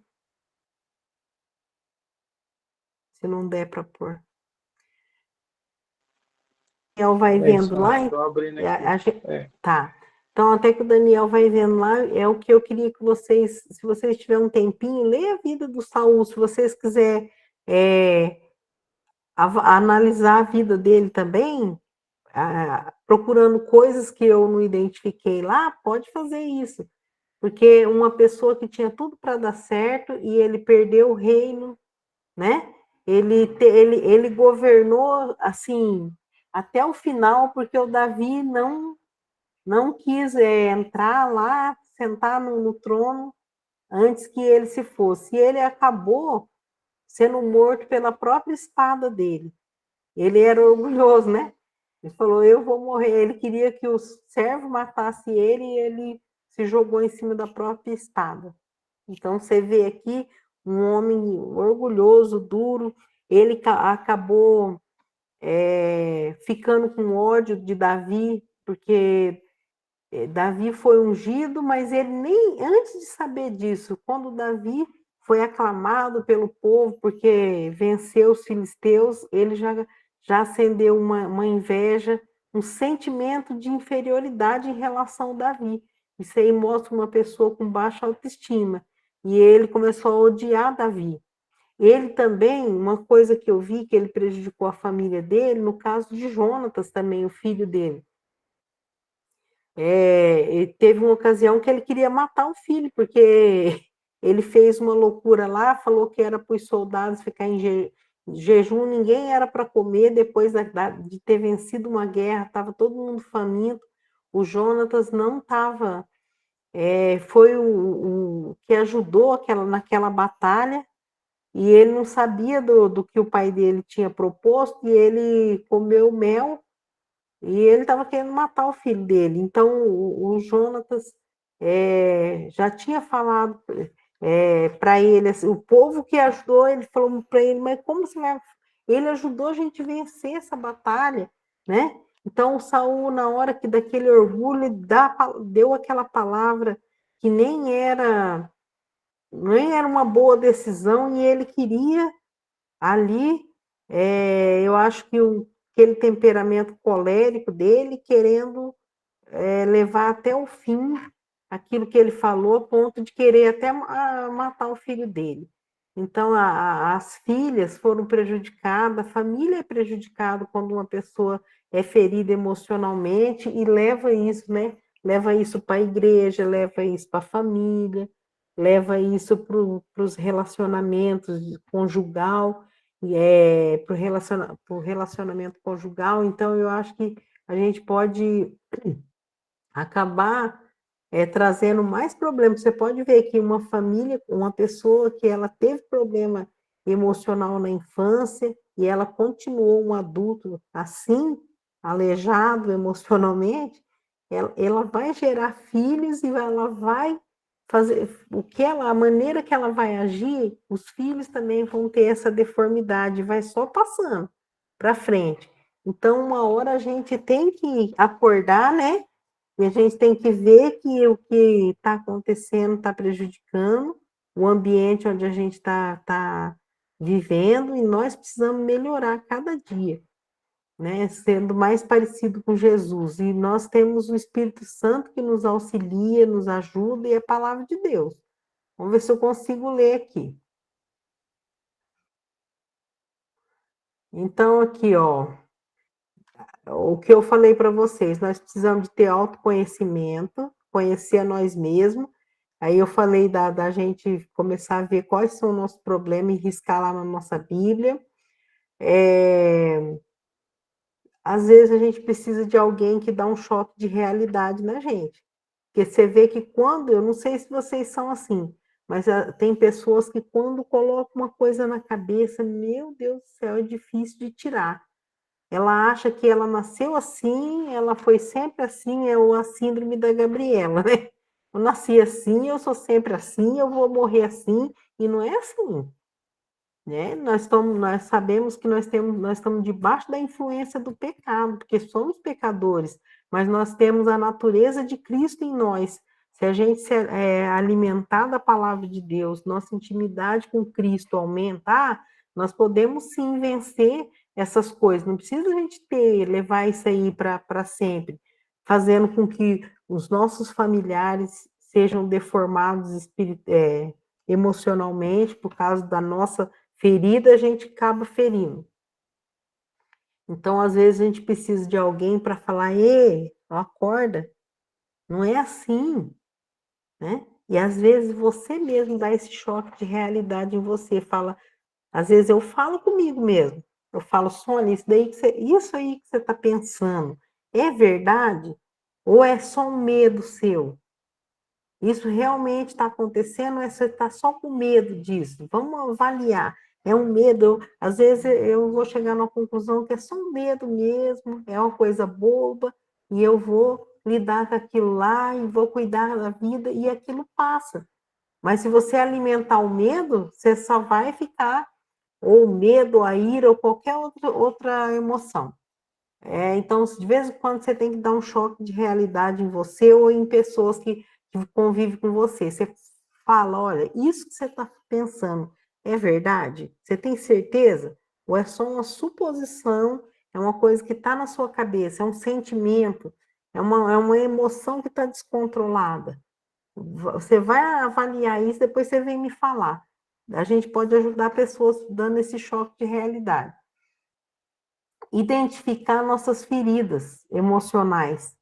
Se não der para pôr. O Daniel vai vendo lá. Estou abrindo aqui. Tá. Então, até que o Daniel vai vendo lá, é o que eu queria que vocês, se vocês tiverem um tempinho, leia a vida do Saul. Se vocês quiserem analisar a vida dele também, procurando coisas que eu não identifiquei lá, pode fazer isso. Porque uma pessoa que tinha tudo para dar certo e ele perdeu o reino, né? Ele governou assim até o final, porque o Davi não quis entrar lá, sentar no trono antes que ele se fosse. E ele acabou sendo morto pela própria espada dele. Ele era orgulhoso, né? Ele falou, eu vou morrer. Ele queria que o servo matasse ele e ele se jogou em cima da própria espada. Então, você vê aqui um homem orgulhoso, duro. Ele acabou ficando com ódio de Davi, porque Davi foi ungido, mas ele nem antes de saber disso, quando Davi foi aclamado pelo povo porque venceu os filisteus, ele já acendeu uma inveja, um sentimento de inferioridade em relação a Davi. Isso aí mostra uma pessoa com baixa autoestima. E ele começou a odiar Davi. Ele também, uma coisa que eu vi, que ele prejudicou a família dele, no caso de Jonatas também, o filho dele. Teve uma ocasião que ele queria matar o filho, porque ele fez uma loucura lá, falou que era para os soldados ficar em jejum, ninguém era para comer, depois de ter vencido uma guerra, estava todo mundo faminto, o Jonatas não estava, foi o que ajudou naquela batalha, e ele não sabia do que o pai dele tinha proposto, e ele comeu mel, e ele estava querendo matar o filho dele. Então, o Jonatas já tinha falado para ele, assim, o povo que ajudou, ele falou para ele, mas como você vai... Ele ajudou a gente a vencer essa batalha, né? Então, o Saul, na hora que daquele orgulho, deu aquela palavra que nem era uma boa decisão, e ele queria ali, eu acho que aquele temperamento colérico dele, querendo levar até o fim aquilo que ele falou, a ponto de querer até matar o filho dele. Então, as filhas foram prejudicadas, a família é prejudicada quando uma pessoa é ferida emocionalmente e leva isso, né? Leva isso para a igreja, leva isso para a família, leva isso para os relacionamentos conjugal, para o relacionamento conjugal. Então, eu acho que a gente pode acabar trazendo mais problemas. Você pode ver que uma família, uma pessoa que ela teve problema emocional na infância e ela continuou um adulto assim, aleijado emocionalmente, ela vai gerar filhos e ela vai fazer a maneira que ela vai agir, os filhos também vão ter essa deformidade, vai só passando para frente. Então, uma hora a gente tem que acordar, né? E a gente tem que ver que o que está acontecendo está prejudicando o ambiente onde a gente está vivendo e nós precisamos melhorar cada dia, né? Sendo mais parecido com Jesus. E nós temos o Espírito Santo que nos auxilia, nos ajuda e é a palavra de Deus. Vamos ver se eu consigo ler aqui. Então, aqui, ó, o que eu falei para vocês, nós precisamos de ter autoconhecimento, conhecer a nós mesmos. Aí eu falei da gente começar a ver quais são os nossos problemas e riscar lá na nossa Bíblia. Às vezes a gente precisa de alguém que dá um choque de realidade na gente. Porque você vê que quando, eu não sei se vocês são assim, mas tem pessoas que quando colocam uma coisa na cabeça, meu Deus do céu, é difícil de tirar. Ela acha que ela nasceu assim, ela foi sempre assim, é a síndrome da Gabriela, né? Eu nasci assim, eu sou sempre assim, eu vou morrer assim, e não é assim, né? Nós sabemos que nós estamos debaixo da influência do pecado, porque somos pecadores, mas nós temos a natureza de Cristo em nós. Se a gente se alimentar da palavra de Deus, nossa intimidade com Cristo aumentar, nós podemos sim vencer essas coisas. Não precisa a gente levar isso aí para sempre, fazendo com que os nossos familiares sejam deformados emocionalmente por causa da nossa ferida, a gente acaba ferindo. Então, às vezes, a gente precisa de alguém para falar: ei, acorda, não é assim, né? E às vezes você mesmo dá esse choque de realidade em você, fala, às vezes eu falo comigo mesmo, eu falo: Sônia, isso aí que você está pensando, é verdade? Ou é só um medo seu? Isso realmente está acontecendo ou você está só com medo disso? Vamos avaliar. É um medo, às vezes eu vou chegar numa conclusão que é só um medo mesmo, é uma coisa boba, e eu vou lidar com aquilo lá e vou cuidar da vida e aquilo passa. Mas se você alimentar o medo, você só vai ficar ou o medo, a ira ou qualquer outra emoção. Então, de vez em quando, você tem que dar um choque de realidade em você ou em pessoas que convivem com você. Você fala: olha, isso que você está pensando é verdade? Você tem certeza? Ou é só uma suposição? É uma coisa que está na sua cabeça? É um sentimento? É uma emoção que está descontrolada? Você vai avaliar isso, depois você vem me falar. A gente pode ajudar pessoas dando esse choque de realidade. Identificar nossas feridas emocionais.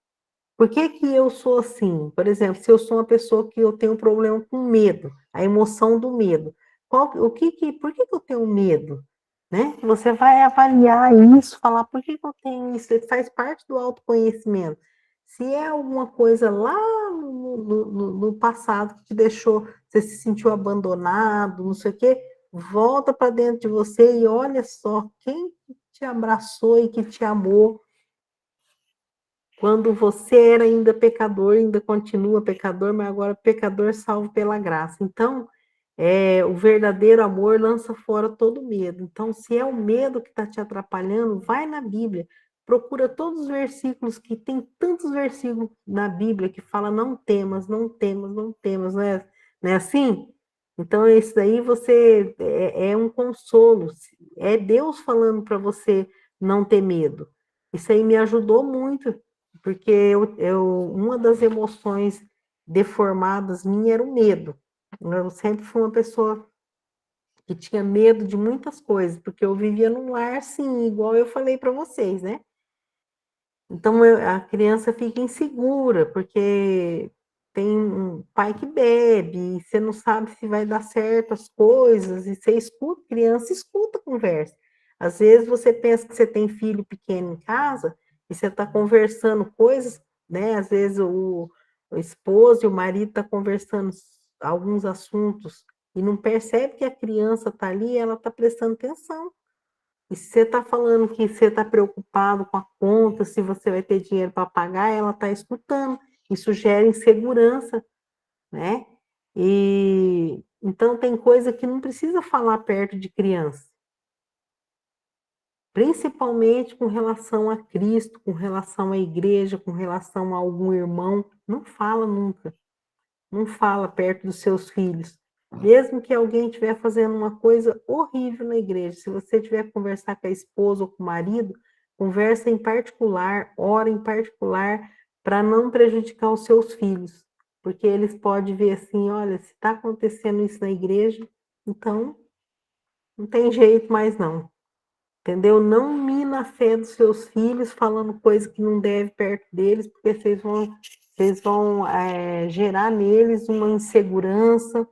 Por que que eu sou assim? Por exemplo, se eu sou uma pessoa que eu tenho problema com medo, a emoção do medo. Por que que eu tenho medo? Né? Você vai avaliar isso, falar: por que que eu tenho isso? Isso faz parte do autoconhecimento. Se é alguma coisa lá no passado que te deixou, você se sentiu abandonado, não sei o quê, volta para dentro de você e olha só quem te abraçou e que te amou quando você era ainda pecador, ainda continua pecador, mas agora pecador salvo pela graça. Então, o verdadeiro amor lança fora todo medo. Então, se é o medo que está te atrapalhando, vai na Bíblia, procura todos os versículos, que tem tantos versículos na Bíblia que fala: não temas, não temas, não temas, não é assim? Então, isso daí é um consolo, é Deus falando para você não ter medo. Isso aí me ajudou muito, porque uma das emoções deformadas minha era o medo. Eu sempre fui uma pessoa que tinha medo de muitas coisas, porque eu vivia num lar, sim, igual eu falei para vocês, né? Então a criança fica insegura, porque tem um pai que bebe, e você não sabe se vai dar certo as coisas, e você escuta, criança escuta a conversa. Às vezes você pensa que você tem filho pequeno em casa, e você está conversando coisas, né? Às vezes o esposo e o marido estão conversando alguns assuntos, e não percebe que a criança está ali e ela está prestando atenção. E se você está falando que você está preocupado com a conta, se você vai ter dinheiro para pagar, ela está escutando. Isso gera insegurança, né? E então tem coisa que não precisa falar perto de criança, principalmente com relação a Cristo, com relação à igreja, com relação a algum irmão. Não fala nunca. Não fala perto dos seus filhos. Mesmo que alguém estiver fazendo uma coisa horrível na igreja, se você tiver que conversar com a esposa ou com o marido, conversa em particular, ora em particular, para não prejudicar os seus filhos. Porque eles podem ver assim, olha, se está acontecendo isso na igreja, então não tem jeito mais não. Entendeu? Não mina a fé dos seus filhos falando coisa que não deve perto deles, porque vocês vão gerar neles uma insegurança,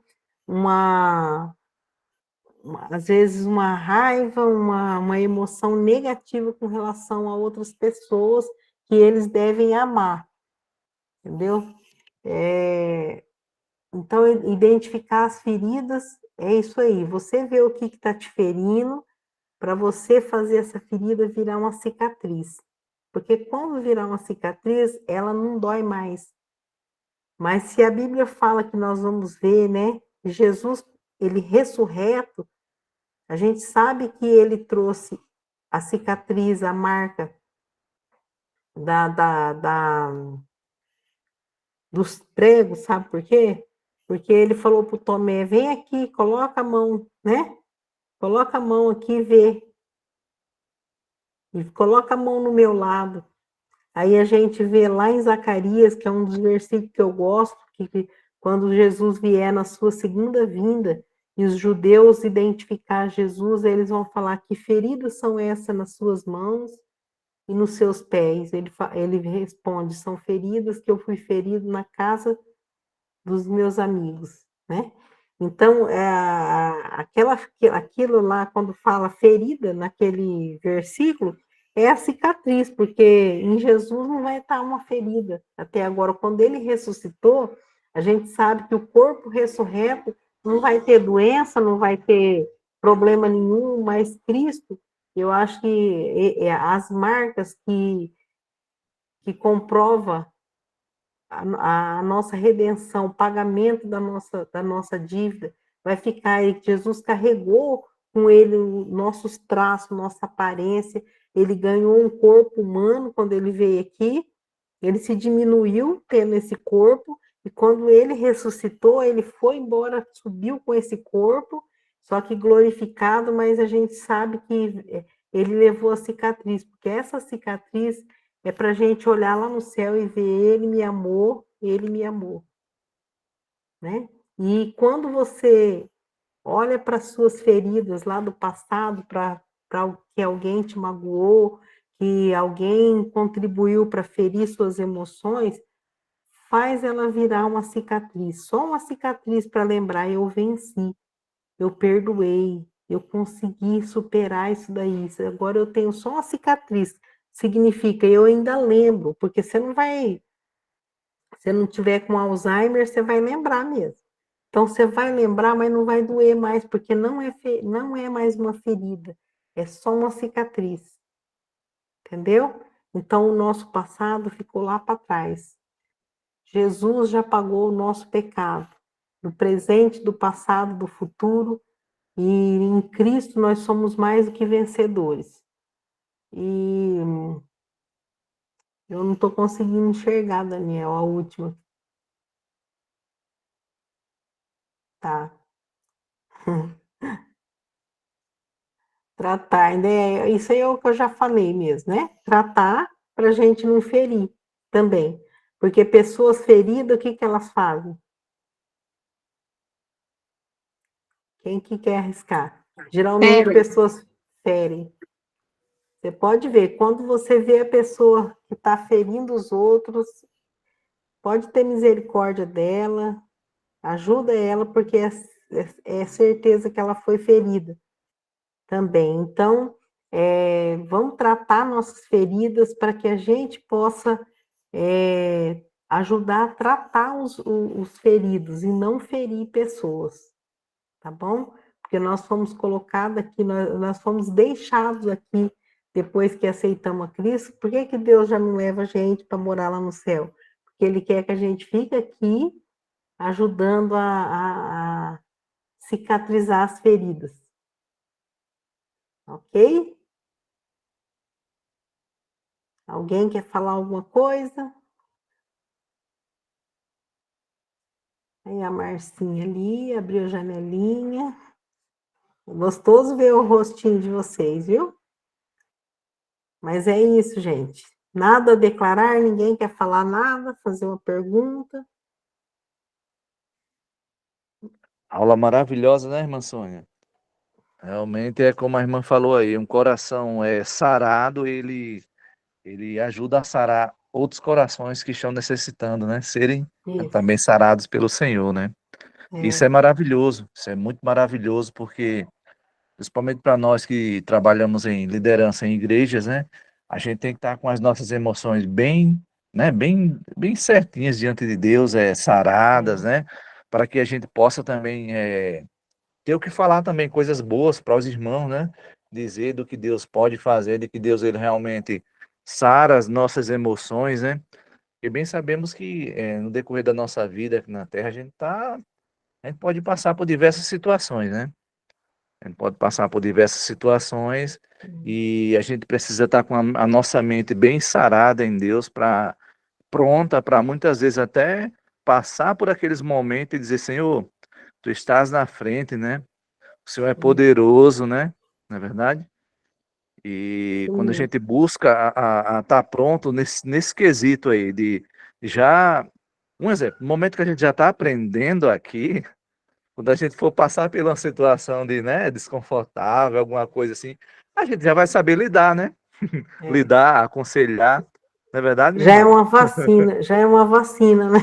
às vezes uma raiva, uma emoção negativa com relação a outras pessoas que eles devem amar, entendeu? Então, identificar as feridas é isso aí. Você vê o que está te ferindo, para você fazer essa ferida virar uma cicatriz. Porque quando virar uma cicatriz, ela não dói mais. Mas se a Bíblia fala que nós vamos ver, né, Jesus, ele ressurreto, a gente sabe que ele trouxe a cicatriz, a marca dos pregos, sabe por quê? Porque ele falou para o Tomé, vem aqui, coloca a mão, né? Coloca a mão aqui e vê. E coloca a mão no meu lado. Aí a gente vê lá em Zacarias, que é um dos versículos que eu gosto, que quando Jesus vier na sua segunda vinda, e os judeus identificar Jesus, eles vão falar que feridas são essas nas suas mãos e nos seus pés. Ele responde, são feridas que eu fui ferido na casa dos meus amigos, né? Então, aquilo lá, quando fala ferida, naquele versículo, é a cicatriz, porque em Jesus não vai estar uma ferida. Até agora, quando ele ressuscitou, a gente sabe que o corpo ressurreto não vai ter doença, não vai ter problema nenhum, mas Cristo, eu acho que as marcas que comprova a nossa redenção, o pagamento da nossa dívida, vai ficar aí. Jesus carregou com ele os nossos traços, nossa aparência, ele ganhou um corpo humano quando ele veio aqui, ele se diminuiu tendo esse corpo, e quando ele ressuscitou, ele foi embora, subiu com esse corpo, só que glorificado, mas a gente sabe que ele levou a cicatriz, porque essa cicatriz é para a gente olhar lá no céu e ver ele me amou, né? E quando você olha para as suas feridas lá do passado, para que alguém te magoou, que alguém contribuiu para ferir suas emoções, faz ela virar uma cicatriz, só uma cicatriz para lembrar, eu venci, eu perdoei, eu consegui superar isso daí, agora eu tenho só uma cicatriz, significa eu ainda lembro, porque você não tiver com Alzheimer, você vai lembrar mesmo. Então você vai lembrar, mas não vai doer mais, porque não é mais uma ferida, é só uma cicatriz. Entendeu? Então o nosso passado ficou lá para trás. Jesus já pagou o nosso pecado, do presente, do passado, do futuro, e em Cristo nós somos mais do que vencedores. E eu não estou conseguindo enxergar, Daniel, a última. Tá. Tratar, né? Isso aí é o que eu já falei mesmo, né? Tratar para a gente não ferir também. Porque pessoas feridas, o que elas fazem? O Quem que quer arriscar? Geralmente Fere. pessoas ferem. Você pode ver, quando você vê a pessoa que está ferindo os outros, pode ter misericórdia dela, ajuda ela, porque é certeza que ela foi ferida também. Então, vamos tratar nossas feridas para que a gente possa ajudar a tratar os feridos e não ferir pessoas, tá bom? Porque nós fomos colocados aqui, nós fomos deixados aqui depois que aceitamos a Cristo. Por que Deus já não leva a gente para morar lá no céu? Porque Ele quer que a gente fique aqui ajudando a cicatrizar as feridas. Ok? Alguém quer falar alguma coisa? Aí a Marcinha ali, abriu a janelinha. É gostoso ver o rostinho de vocês, viu? Mas é isso, gente. Nada a declarar, ninguém quer falar nada, fazer uma pergunta. Aula maravilhosa, né, irmã Sônia? Realmente é como a irmã falou aí, um coração sarado, ele ajuda a sarar outros corações que estão necessitando, né? Serem Isso. também sarados pelo Senhor, né? Isso é maravilhoso, isso é muito maravilhoso, porque, principalmente para nós que trabalhamos em liderança em igrejas, né? A gente tem que estar com as nossas emoções bem, né? Bem certinhas diante de Deus, saradas, né? Para que a gente possa também ter o que falar também, coisas boas para os irmãos, né? Dizer do que Deus pode fazer, de que Deus ele realmente sara as nossas emoções, né? E bem sabemos que no decorrer da nossa vida aqui na Terra, a gente pode passar por diversas situações, né? A gente pode passar por diversas situações e a gente precisa estar com a nossa mente bem sarada em Deus, pronta para muitas vezes até passar por aqueles momentos e dizer, Senhor, tu estás na frente, né? O Senhor é poderoso, né? Não é verdade? E quando a gente busca a estar pronto nesse quesito aí, de já. Um exemplo, no momento que a gente já está aprendendo aqui, quando a gente for passar por uma situação de, né, desconfortável, alguma coisa assim, a gente já vai saber lidar, né? Lidar, aconselhar. Não é verdade, minha Já é irmã? uma vacina, né?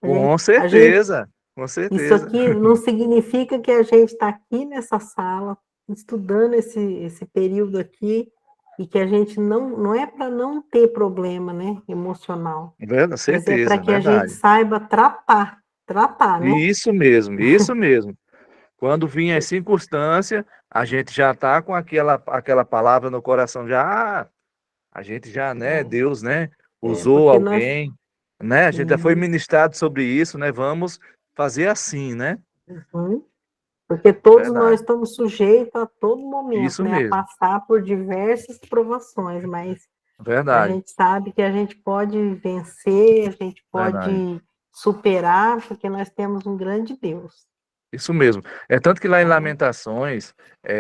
Com A gente, certeza, com isso certeza. aqui não significa que a gente está aqui nessa sala, estudando esse período aqui, e que a gente não é para não ter problema, né, emocional, mas é para Certeza, que a gente verdade. saiba tratar, né? Isso mesmo, isso mesmo. Quando vinha as circunstâncias, a gente já está com aquela palavra no coração, a gente já, né, Deus, né, usou Porque nós. alguém, né, a gente já foi Isso. ministrado sobre isso, né, vamos fazer assim, né? Uhum. Porque todos nós Verdade. estamos sujeitos a todo momento, Isso né, a mesmo, passar por diversas provações, mas a verdade, gente sabe que a gente pode vencer, a gente verdade. pode superar, porque nós temos um grande Deus. Isso mesmo. É tanto que lá em Tá bom? Lamentações, não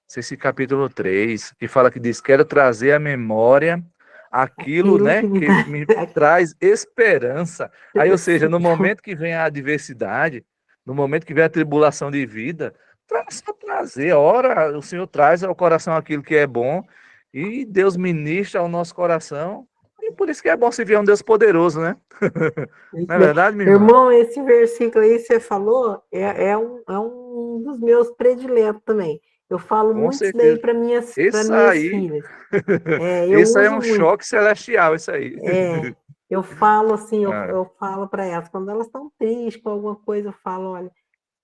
sei se capítulo 3 que fala que diz, quero trazer à memória aquilo, Aquilo né, que me que dá. me traz esperança. Aí, ou seja, no momento que vem a adversidade, no momento que vem a tribulação de vida, só trazer, ora, o Senhor traz ao coração aquilo que é bom e Deus ministra ao nosso coração. E por isso que é bom se vier um Deus poderoso, né? Não é verdade, minha irmã? Irmão, esse versículo aí que você falou é um dos meus prediletos também. Eu falo Com muito isso daí certeza. para Esse minhas aí, filhas. Eu esse aí é uso um muito. choque celestial, isso aí. Eu falo assim, Ah, eu falo para elas, quando elas estão tristes com alguma coisa, eu falo, olha,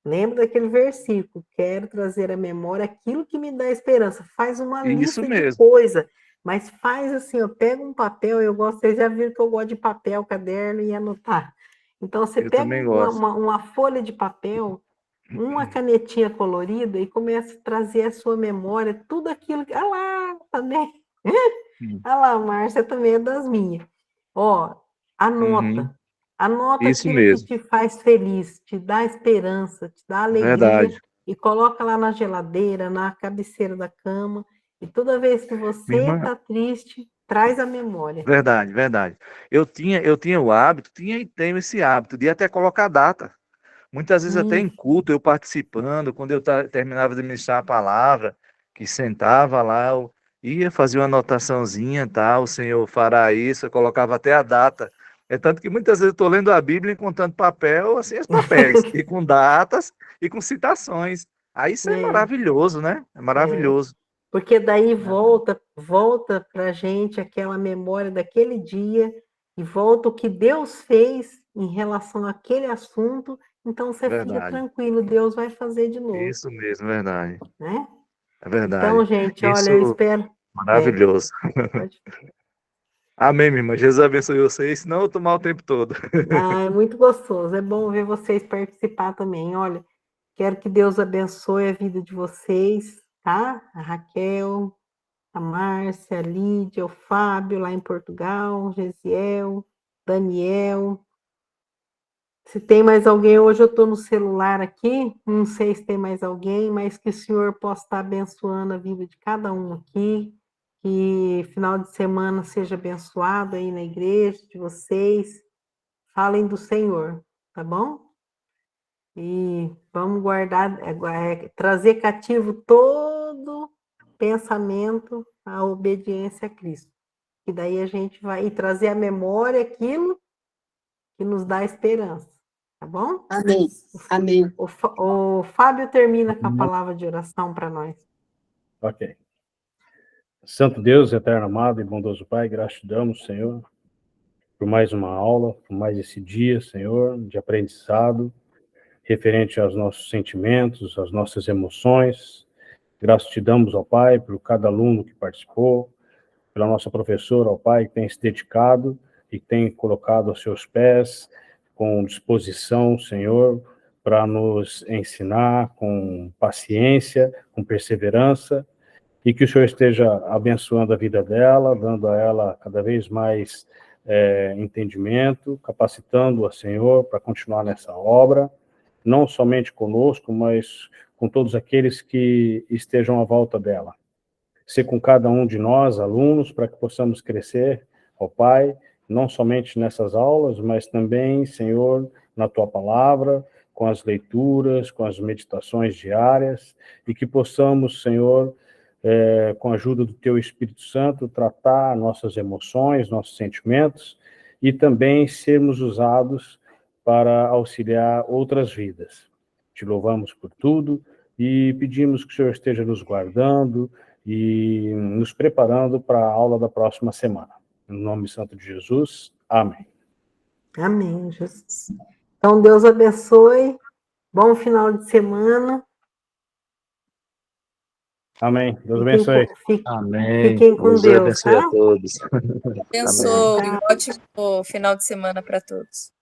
lembra daquele versículo, quero trazer à memória aquilo que me dá esperança. Faz uma isso lista de mesmo. coisa, mas faz assim, ó, pega um papel, eu gosto, vocês já viram que eu gosto de papel, caderno e anotar. Então, você Eu pega também gosto. uma folha de papel, uma canetinha colorida e começa a trazer à sua memória tudo aquilo que... Ah lá, também. Ah lá, Márcia também é das minhas. Ó, Uhum. anota. Anota Isso aquilo que mesmo. te faz feliz, te dá esperança, te dá alegria Verdade. e coloca lá na geladeira, na cabeceira da cama. E toda vez que Minha você irmã, está triste, traz a memória. verdade, verdade. Eu tinha o hábito, tinha e tenho esse hábito de até colocar data. Muitas vezes até em culto, eu participando, quando eu terminava de ministrar a palavra, que sentava lá, eu ia fazer uma anotaçãozinha, tá? O Senhor fará isso, eu colocava até a data. É tanto que muitas vezes eu estou lendo a Bíblia e contando papel, assim, os papéis, e com datas e com citações. Aí isso é É, maravilhoso, né? É é. maravilhoso. Porque daí volta para a gente aquela memória daquele dia e volta o que Deus fez em relação àquele assunto. Então você fica Verdade. tranquilo, Deus vai fazer de novo, Isso mesmo, verdade. né? É verdade. Então, gente, olha, eu Isso espero. É, maravilhoso. pode. Amém, minha irmã. Jesus abençoe vocês, senão eu tomar o tempo todo. É muito gostoso. É bom ver vocês participar também. Olha, quero que Deus abençoe a vida de vocês, tá? A Raquel, a Márcia, a Lídia, o Fábio lá em Portugal, o Gesiel, Daniel. Se tem mais alguém, hoje eu estou no celular aqui, não sei se tem mais alguém, mas que o Senhor possa estar abençoando a vida de cada um aqui, que final de semana seja abençoado aí na igreja de vocês. Falem do Senhor, tá bom? E vamos guardar, trazer cativo todo pensamento à obediência a Cristo. E daí a gente vai trazer à memória aquilo que nos dá esperança, tá bom? Amém. Amém. O Fábio termina com a palavra de oração para nós. Ok. Santo Deus, eterno amado e bondoso Pai, graças te damos, Senhor, por mais uma aula, por mais esse dia, Senhor, de aprendizado, referente aos nossos sentimentos, às nossas emoções. Graças te damos, ó Pai, por cada aluno que participou, pela nossa professora, ó Pai, que tem se dedicado e tem colocado aos seus pés, com disposição, Senhor, para nos ensinar com paciência, com perseverança, e que o Senhor esteja abençoando a vida dela, dando a ela cada vez mais entendimento, capacitando-a, Senhor, para continuar nessa obra, não somente conosco, mas com todos aqueles que estejam à volta dela. Ser com cada um de nós, alunos, para que possamos crescer, ó Pai, não somente nessas aulas, mas também, Senhor, na Tua Palavra, com as leituras, com as meditações diárias, e que possamos, Senhor, com a ajuda do Teu Espírito Santo, tratar nossas emoções, nossos sentimentos, e também sermos usados para auxiliar outras vidas. Te louvamos por tudo e pedimos que o Senhor esteja nos guardando e nos preparando para a aula da próxima semana. Em nome santo de Jesus, amém. Amém, Jesus. Então, Deus abençoe. Bom final de semana. Amém. Deus abençoe. Amém. Fiquem com Deus Deus, abençoe tá? a todos. Abençoe. Um ótimo final de semana para todos.